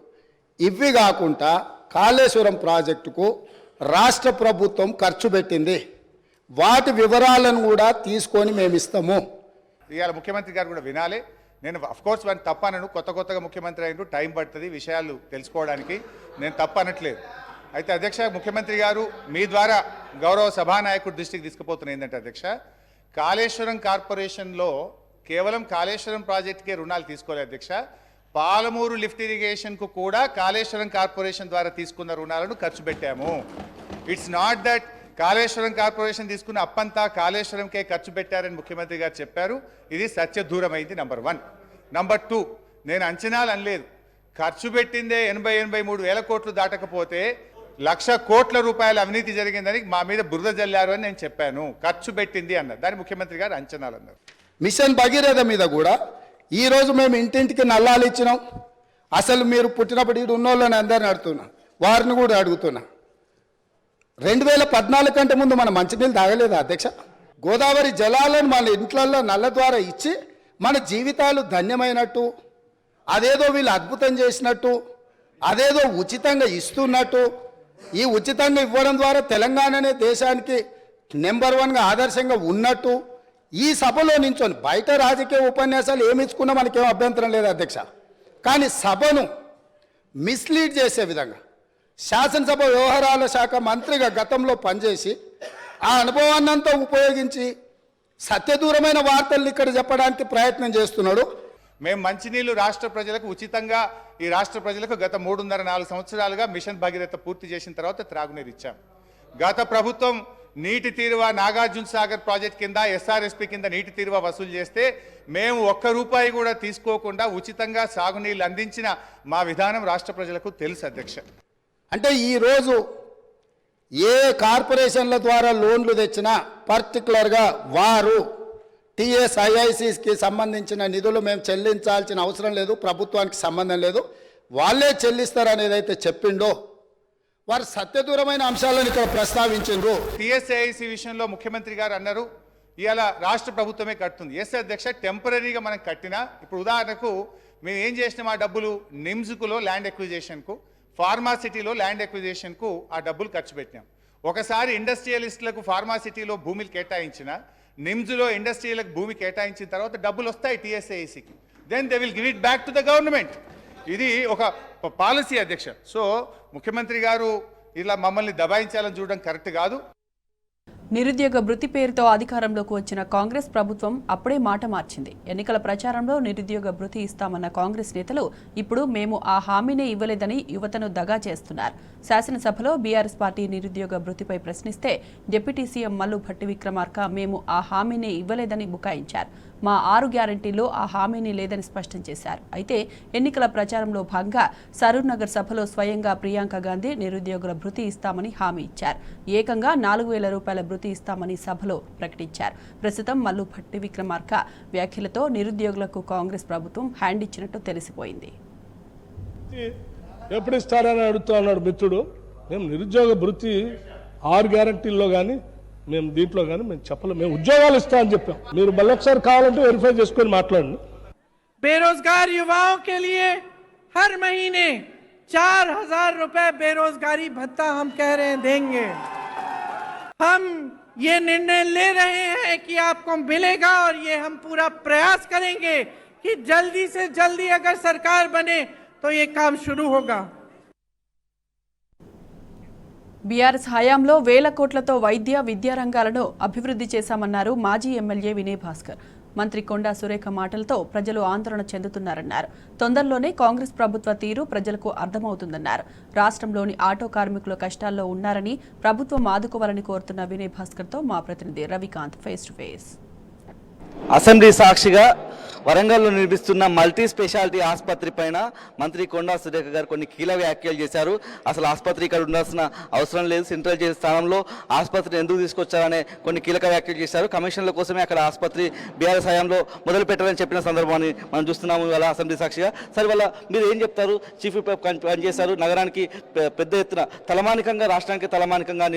ఇవి కాకుండా కాళేశ్వరం ప్రాజెక్టుకు రాష్ట్ర ప్రభుత్వం ఖర్చు పెట్టింది, వాటి వివరాలను కూడా తీసుకొని మేము ఇస్తాము. ఇవాళ ముఖ్యమంత్రి గారు కూడా వినాలి. నేను అఫ్కోర్స్ వాడిని తప్పనను, కొత్తగా ముఖ్యమంత్రి అయినట్టు టైం పడుతుంది విషయాలు తెలుసుకోవడానికి, నేను తప్పనట్లేదు. అయితే అధ్యక్ష, ముఖ్యమంత్రి గారు మీ ద్వారా గౌరవ సభానాయకుడి దృష్టికి తీసుకుపోతున్న ఏంటంటే అధ్యక్ష, కాళేశ్వరం కార్పొరేషన్లో కేవలం కాళేశ్వరం ప్రాజెక్టుకే రుణాలు తీసుకోలేదు అధ్యక్ష, పాలమూరు లిఫ్ట్ ఇరిగేషన్కు కూడా కాళేశ్వరం కార్పొరేషన్ ద్వారా తీసుకున్న రుణాలను ఖర్చు పెట్టాము. It's not that Kaleshwaram corporation తీసుకున్న అప్పంతా కాళేశ్వరంకే ఖర్చు పెట్టారని ముఖ్యమంత్రి గారు చెప్పారు. ఇది సత్య దూరమైంది నంబర్ 1. నంబర్ 2, నేను అంచనాలు అనలేదు. ఖర్చు పెట్టిందే 83 వేల కోట్లు దాటకపోతే 1,00,000 కోట్ల రూపాయల అవినీతి జరిగిందని మా మీద బురద జల్లారు అని నేను చెప్పాను. ఖర్చు పెట్టింది అన్నారు, దాని ముఖ్యమంత్రి గారు అంచనాలు అన్నారు. మిషన్ భగీరథ మీద కూడా ఈరోజు మేము ఇంటింటికి నల్లాలు ఇచ్చినాం. అసలు మీరు పుట్టినప్పుడు ఇటు ఉన్నోళ్ళని అందరిని అడుగుతున్నా, వారిని కూడా అడుగుతున్నా. 2014 కంటే ముందు మనం మంచినీళ్ళు తాగలేదా అధ్యక్ష? గోదావరి జలాలను మన ఇంట్లల్లో నల్ల ద్వారా ఇచ్చి మన జీవితాలు ధన్యమైనట్టు, అదేదో వీళ్ళు అద్భుతం చేసినట్టు, అదేదో ఉచితంగా ఇస్తున్నట్టు, ఈ ఉచితంగా ఇవ్వడం ద్వారా తెలంగాణనే దేశానికి నెంబర్ 1గా ఆదర్శంగా ఉన్నట్టు ఈ సభలో నించొని బయట రాజకీయ ఉపన్యాసాలు ఏమి ఇచ్చుకున్నా మనకేం అభ్యంతరం లేదు అధ్యక్ష. కానీ సభను మిస్లీడ్ చేసే విధంగా శాసనసభ వ్యవహారాల శాఖ మంత్రిగా గతంలో పనిచేసి ఆ అనుభవాన్నంతా ఉపయోగించి సత్యదూరమైన వార్తలు ఇక్కడ చెప్పడానికి ప్రయత్నం చేస్తున్నాడు. మేము మంచినీళ్లు రాష్ట్ర ప్రజలకు ఉచితంగా, ఈ రాష్ట్ర ప్రజలకు గత 3.5-4 సంవత్సరాలుగా మిషన్ భగీరథ పూర్తి చేసిన తర్వాత త్రాగునీరు ఇచ్చాం. గత ప్రభుత్వం నీటి తీరువ నాగార్జున సాగర్ ప్రాజెక్ట్ కింద ఎస్ఆర్ఎస్పి కింద నీటి తీరువ వసూలు చేస్తే మేము ₹1 కూడా తీసుకోకుండా ఉచితంగా సాగునీళ్ళు అందించిన మా విధానం రాష్ట్ర ప్రజలకు తెలుసు అధ్యక్ష. అంటే ఈరోజు ఏ కార్పొరేషన్ల ద్వారా లోన్లు తెచ్చినా పర్టికులర్గా వారు టీఎస్ఐఐసికి సంబంధించిన నిధులు మేము చెల్లించాల్సిన అవసరం లేదు, ప్రభుత్వానికి సంబంధం లేదు, వాళ్ళే చెల్లిస్తారనేది అయితే చెప్పిండో వారు సత్యదూరమైన అంశాలను ఇక్కడ ప్రస్తావించారు. టీఎస్ఐఐసి విషయంలో ముఖ్యమంత్రి గారు అన్నారు ఇవాళ రాష్ట్ర ప్రభుత్వమే కడుతుంది. ఎస్ అధ్యక్ష, టెంపరీగా మనం కట్టినా, ఇప్పుడు ఉదాహరణకు మేము ఏం చేసినాం, ఆ డబ్బులు నిమ్స్కులో ల్యాండ్ ఎక్విజిషన్కు, ఫార్మాసిటీలో ల్యాండ్ ఎక్విజిషన్కు ఆ డబ్బులు ఖర్చు పెట్టినాం. ఒకసారి ఇండస్ట్రియలిస్టులకు ఫార్మాసిటీలో భూమిలు కేటాయించిన, నిమ్స్లో ఇండస్ట్రియలకు భూమి కేటాయించిన తర్వాత డబ్బులు వస్తాయి టీఎస్ఐసికి, then they will give it back to the government. ఇది ఒక పాలసీ అధ్యక్ష. సో ముఖ్యమంత్రి గారు ఇలా మమ్మల్ని దబాయించాలని చూడడం కరెక్ట్ కాదు. నిరుద్యోగ భృతి పేరుతో అధికారంలోకి వచ్చిన కాంగ్రెస్ ప్రభుత్వం అప్పుడే మాట మార్చింది. ఎన్నికల ప్రచారంలో నిరుద్యోగ భృతి ఇస్తామన్న కాంగ్రెస్ నేతలు ఇప్పుడు మేము ఆ హామీనే ఇవ్వలేదని యువతను దగా చేస్తున్నారు. శాసనసభలో బీఆర్ఎస్ పార్టీ నిరుద్యోగ భృతిపై ప్రశ్నిస్తే డిప్యూటీ సీఎం మల్లు భట్టి విక్రమార్క మేము ఆ హామీనే ఇవ్వలేదని బుకాయించారు. మా 6 గ్యారంటీల్లో ఆ హామీని లేదని స్పష్టం చేశారు. అయితే ఎన్నికల ప్రచారంలో భాగంగా సరూర్ నగర్ సభలో స్వయంగా ప్రియాంక గాంధీ నిరుద్యోగుల భృతి ఇస్తామని హామీ ఇచ్చారు. ఏకంగా ₹4,000 భృతి ఇస్తామని సభలో ప్రకటించారు. ప్రస్తుతం మల్లు భట్టి విక్రమార్క వ్యాఖ్యలతో నిరుద్యోగులకు కాంగ్రెస్ ప్రభుత్వం హ్యాండ్ ఇచ్చినట్టు తెలిసిపోయింది. ఎప్పుడు ఇస్తారని అడుగుతూ ఉన్నాడు మిత్రుడు. మేము నిరుద్యోగ భృతి 6 గ్యారంటీల్లో కానీ మేము దీంట్లో కానీ మేము చెప్పలేము. మేము ఉద్యోగాలు ఇస్తామని చెప్పాం. మీరు మళ్ళీ ఒకసారి కావాలంటే వెరిఫై చేసుకొని మాట్లాడండి. बेरोजगार युवाओं के लिए हर महीने 4,000 रुपए बेरोजगारी भत्ता हम कह रहे हैं देंगे. हम ये निर्णय ले रहे हैं कि आपको मिलेगा और ये हम पूरा प्रयास करेंगे कि जल्दी से जल्दी अगर सरकार बने तो ये काम शुरू होगा. బీఆర్ఎస్ హయాంలో వేల కోట్లతో వైద్య విద్యా రంగాలను అభివృద్ధి చేశామన్నారు మాజీ ఎమ్మెల్యే వినయ్ భాస్కర్. మంత్రి కొండా సురేఖ మాటలతో ప్రజలు ఆందోళన చెందుతున్నారన్నారు. తొందరలోనే కాంగ్రెస్ ప్రభుత్వ తీరు ప్రజలకు అర్థమవుతుందన్నారు. రాష్ట్రంలోని ఆటో కార్మికులు కష్టాల్లో ఉన్నారని ప్రభుత్వం ఆదుకోవాలని కోరుతున్న వినయ్ భాస్కర్తో మా ప్రతినిధి Ravikanth face to face. Assembly సాక్షిగా వరంగల్లో నిర్మిస్తున్న మల్టీ స్పెషాలిటీ ఆసుపత్రి పైన మంత్రి కొండా సురేఖ గారు కొన్ని కీలక వ్యాఖ్యలు చేశారు. అసలు ఆసుపత్రి ఇక్కడ ఉండాల్సిన అవసరం లేదు, సెంట్రల్ జైలు స్థానంలో ఆసుపత్రిని ఎందుకు తీసుకొచ్చారనే కొన్ని కీలక వ్యాఖ్యలు చేశారు. కమిషన్ల కోసమే అక్కడ ఆసుపత్రి బీఆర్ఎస్ హయాంలో మొదలు పెట్టారని చెప్పిన సందర్భాన్ని మనం చూస్తున్నాము ఇవాళ అసెంబ్లీ సాక్షిగా. సరే, వాళ్ళ మీరు ఏం చెప్తారు? చీఫ్ విప్ పనిచేశారు, నగరానికి పెద్ద ఎత్తున తలమానికంగా, రాష్ట్రానికి తలమానికంగా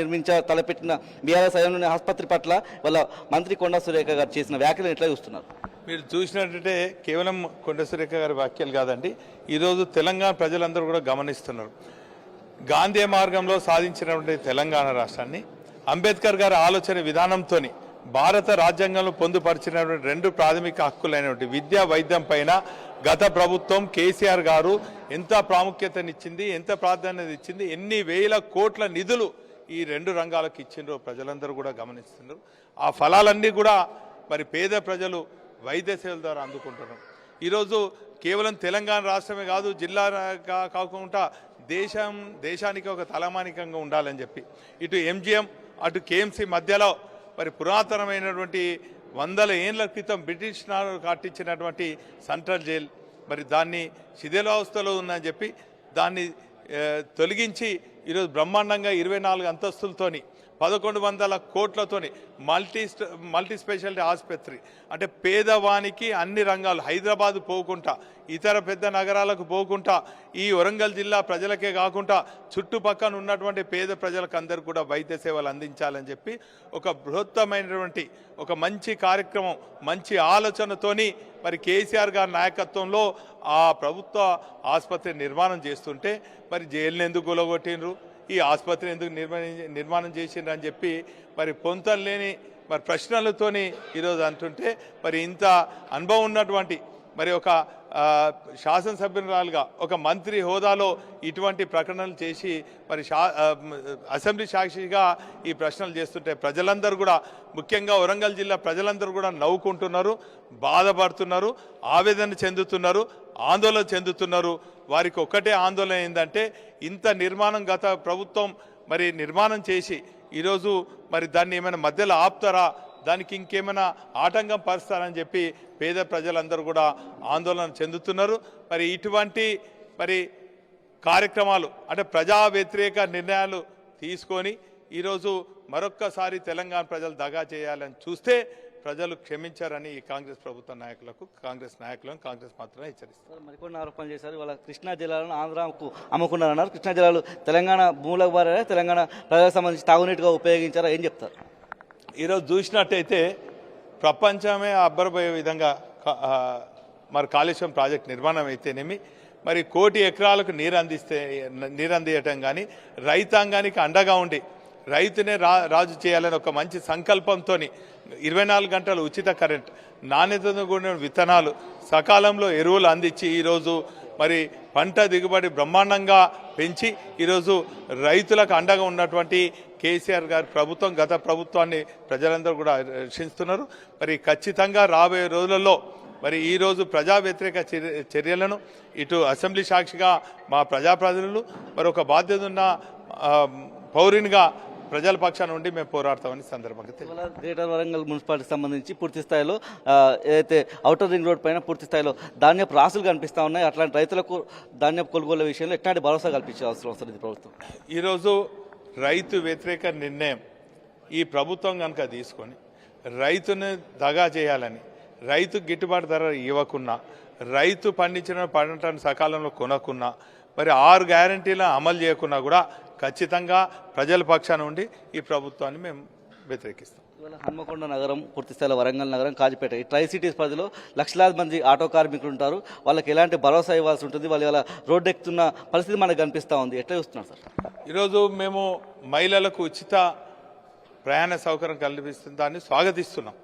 తలపెట్టిన బీఆర్ఎస్ హయాంలోని ఆసుపత్రి పట్ల వాళ్ళ మంత్రి కొండా సురేఖ గారు చేసిన వ్యాఖ్యలు ఎట్లా చూస్తున్నారు? మీరు చూసినట్లయితే కేవలం కొండ సురేఖ గారి వ్యాఖ్యలు కాదండి, ఈరోజు తెలంగాణ ప్రజలందరూ కూడా గమనిస్తున్నారు. గాంధీ మార్గంలో సాధించినటువంటి తెలంగాణ రాష్ట్రాన్ని అంబేద్కర్ గారి ఆలోచన విధానంతో భారత రాజ్యాంగంలో పొందుపరిచినటువంటి 2 ప్రాథమిక హక్కులైనటువంటి విద్యా, వైద్యం పైన గత ప్రభుత్వం కేసీఆర్ గారు ఎంత ప్రాముఖ్యతనిచ్చింది, ఎంత ప్రాధాన్యత ఇచ్చింది, ఎన్ని వేల కోట్ల నిధులు ఈ 2 రంగాలకు ఇచ్చిండ్రో ప్రజలందరూ కూడా గమనిస్తున్నారు. ఆ ఫలాలన్నీ కూడా మరి పేద ప్రజలు వైద్య సేవల ద్వారా అందుకుంటున్నారు. ఈరోజు కేవలం తెలంగాణ రాష్ట్రమే కాదు, జిల్లా కాకుండా దేశానికి ఒక తలమానికంగా ఉండాలని చెప్పి ఇటు ఎంజిఎం అటు కేఎంసీ మధ్యలో మరి పురాతనమైనటువంటి 100 ఏళ్ల క్రితం బ్రిటిష్ కట్టించినటువంటి సెంట్రల్ జైల్, మరి దాన్ని శిథిలావస్థలో ఉందని చెప్పి దాన్ని తొలగించి ఈరోజు బ్రహ్మాండంగా 24 అంతస్తులతోని 1100 కోట్లతోని మల్టీ స్పెషాలిటీ ఆసుపత్రి, అంటే పేదవానికి అన్ని రంగాలు, హైదరాబాద్ పోకుండా ఇతర పెద్ద నగరాలకు పోకుండా ఈ వరంగల్ జిల్లా ప్రజలకే కాకుండా చుట్టుపక్కల ఉన్నటువంటి పేద ప్రజలకు అందరూ కూడా వైద్య సేవలు అందించాలని చెప్పి ఒక బృహత్తమైనటువంటి ఒక మంచి కార్యక్రమం, మంచి ఆలోచనతోని మరి కేసీఆర్ గారి నాయకత్వంలో ఆ ప్రభుత్వ ఆసుపత్రి నిర్మాణం చేస్తుంటే మరి జైలుని ఎందుకు గులగొట్టినరు, ఈ ఆసుపత్రి ఎందుకు నిర్మాణం చేసిండ్రు అని చెప్పి మరి పొంతం లేని మరి ప్రశ్నలతోని ఈరోజు అంటుంటే మరి ఇంత అనుభవం ఉన్నటువంటి మరి ఒక శాసనసభ్యురాలుగా ఒక మంత్రి హోదాలో ఇటువంటి ప్రకటనలు చేసి మరి అసెంబ్లీ సాక్షిగా ఈ ప్రశ్నలు చేస్తుంటే ప్రజలందరూ కూడా, ముఖ్యంగా వరంగల్ జిల్లా ప్రజలందరూ కూడా నవ్వుకుంటున్నారు, బాధపడుతున్నారు, ఆవేదన చెందుతున్నారు, ఆందోళన చెందుతున్నారు. వారికి ఒక్కటే ఆందోళన ఏంటంటే ఇంత నిర్మాణం గత ప్రభుత్వం మరి నిర్మాణం చేసి ఈరోజు మరి దాన్ని ఏమైనా మధ్యలో ఆపుతారా, దానికి ఇంకేమైనా ఆటంకం పరుస్తారని చెప్పి పేద ప్రజలందరూ కూడా ఆందోళన చెందుతున్నారు. మరి ఇటువంటి మరి కార్యక్రమాలు అంటే ప్రజా వ్యతిరేక నిర్ణయాలు తీసుకొని ఈరోజు మరొక్కసారి తెలంగాణ ప్రజలు దగా చేయాలని చూస్తే ప్రజలు క్షమించారని ఈ కాంగ్రెస్ ప్రభుత్వ నాయకులకు, కాంగ్రెస్ నాయకులను కాంగ్రెస్ మాత్రమే హెచ్చరిస్తారు. మరికొన్ని ఆరోపణలు చేశారు. వాళ్ళ కృష్ణా జిల్లాలను ఆంధ్రాకు అమ్ముకున్నారన్నారు. కృష్ణా జిల్లాలు తెలంగాణ భూములకు బారా, తెలంగాణ ప్రజలకు సంబంధించి తాగునీటిగా ఉపయోగించారా, ఏం చెప్తారు? ఈరోజు చూసినట్టయితే ప్రపంచమే అబ్బరపోయే విధంగా మరి కాళేశ్వరం ప్రాజెక్ట్ నిర్మాణం అయితేనేమి, మరి 1 కోటి ఎకరాలకు నీరు అందియటం కానీ, రైతాంగానికి అండగా ఉండి రైతునే రాజు చేయాలని ఒక మంచి సంకల్పంతో 24 గంటలు ఉచిత కరెంట్, నాణ్యతతో కూడిన విత్తనాలు, సకాలంలో ఎరువులు అందించి ఈరోజు మరి పంట దిగుబడి బ్రహ్మాండంగా పెంచి ఈరోజు రైతులకు అండగా ఉన్నటువంటి కేసీఆర్ గారి ప్రభుత్వం, గత ప్రభుత్వాన్ని ప్రజలందరూ కూడా రక్షిస్తున్నారు. మరి ఖచ్చితంగా రాబోయే రోజులలో మరి ఈరోజు ప్రజా వ్యతిరేక చర్యలను ఇటు అసెంబ్లీ సాక్షిగా మా ప్రజాప్రతినిధులు మరి ఒక బాధ్యత ఉన్న పౌరునిగా ప్రజల పక్షాన నుండి మేము పోరాడతామని సందర్భంగా తెలియదు. గ్రేటర్ వరంగల్ మున్సిపాలిటీకి సంబంధించి పూర్తి స్థాయిలో ఏదైతే ఔటర్ రింగ్ రోడ్ పైన పూర్తి స్థాయిలో ధాన్యపు రాసులు కనిపిస్తూ ఉన్నాయి. అట్లాంటి రైతులకు ధాన్యపు కొనుగోలు విషయంలో ఎట్లాంటి భరోసా కల్పించే అవసరం వస్తుంది ప్రభుత్వం? ఈరోజు రైతు వ్యతిరేక నిర్ణయం ఈ ప్రభుత్వం కనుక తీసుకొని రైతుని దగా చేయాలని, రైతు గిట్టుబాటు ధర ఇవ్వకున్నా, రైతు పండించిన పంటను సకాలంలో కొనకున్నా, మరి 6 గ్యారంటీలను అమలు చేయకున్నా కూడా ఖచ్చితంగా ప్రజల పక్షాన ఉండి ఈ ప్రభుత్వాన్ని మేము వ్యతిరేకిస్తాం. ఇవాళ హన్మకొండ నగరం, పూర్తి స్థాయిలో వరంగల్ నగరం, కాజిపేట ఈ ట్రై సిటీస్ పరిధిలో లక్షలాది మంది ఆటో కార్మికులు ఉంటారు. వాళ్ళకి ఎలాంటి భరోసా ఇవ్వాల్సి ఉంటుంది? వాళ్ళు ఇలా రోడ్డు ఎక్కుతున్న పరిస్థితి మనకు కనిపిస్తూ ఉంది. ఎట్లా చూస్తున్నారు సార్? ఈరోజు మేము మహిళలకు ఉచిత ప్రయాణ సౌకర్యం కల్పిస్తున్న దాన్ని స్వాగతిస్తున్నాం.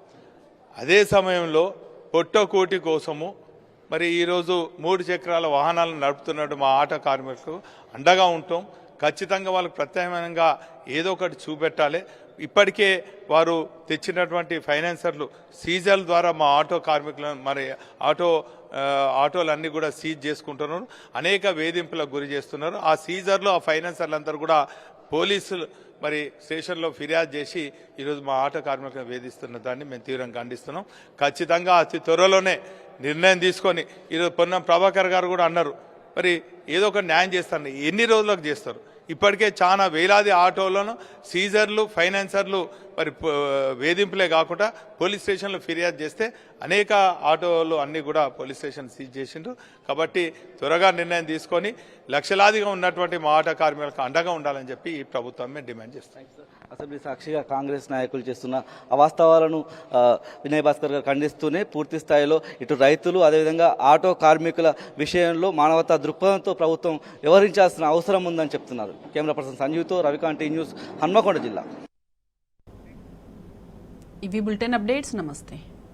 అదే సమయంలో పొట్టకోటి కోసము మరి ఈరోజు 3 చక్రాల వాహనాలను నడుపుతున్నట్టు మా ఆటో కార్మికులకు అండగా ఉంటాం. ఖచ్చితంగా వాళ్ళకు ప్రత్యామ్నాయంగా ఏదో ఒకటి చూపెట్టాలి. ఇప్పటికే వారు తెచ్చినటువంటి ఫైనాన్సర్లు సీజర్ల ద్వారా మా ఆటో కార్మికులను మరి ఆటోలన్నీ కూడా సీజ్ చేసుకుంటున్నారు, అనేక వేధింపులకు గురి చేస్తున్నారు. ఆ సీజర్లు, ఆ ఫైనాన్సర్లందరూ కూడా పోలీసులు మరి స్టేషన్లో ఫిర్యాదు చేసి ఈరోజు మా ఆటో కార్మికులను వేధిస్తున్న దాన్ని మేము తీవ్రంగా ఖండిస్తున్నాం. ఖచ్చితంగా అతి త్వరలోనే నిర్ణయం తీసుకొని ఈరోజు పొన్నం ప్రభాకర్ గారు కూడా అన్నారు, మరి ఏదో ఒక న్యాయం చేస్తారు. ఎన్ని రోజులకు చేస్తారు? ఇప్పటికే చాలా వేలాది ఆటోలను సీజర్లు, ఫైనాన్సర్లు మరి వేధింపులే కాకుండా పోలీస్ స్టేషన్లో ఫిర్యాదు చేస్తే అనేక ఆటోలు అన్నీ కూడా పోలీస్ స్టేషన్ సీజ్ చేసిండ్రు. కాబట్టి త్వరగా నిర్ణయం తీసుకొని లక్షలాదిగా ఉన్నటువంటి మా ఆటో కార్మికులకు అండగా ఉండాలని చెప్పి ఈ ప్రభుత్వం మేము డిమాండ్ చేస్తాం. అసెంబ్లీ సాక్షిగా కాంగ్రెస్ నాయకులు చేస్తున్న అవాస్తవాలను వినయ్ భాస్కర్ గారు ఖండిస్తూనే పూర్తి స్థాయిలో ఇటు రైతులు అదేవిధంగా ఆటో కార్మికుల విషయంలో మానవతా దృక్పథంతో ప్రభుత్వం వ్యవహరించాల్సిన అవసరం ఉందని చెప్తున్నారు. కెమెరా పర్సన్ సంజీవ్తో రవికాంత్, న్యూస్, హన్మకొండ జిల్లా. ఇవి బులెటిన్ అప్డేట్స్. నమస్తే.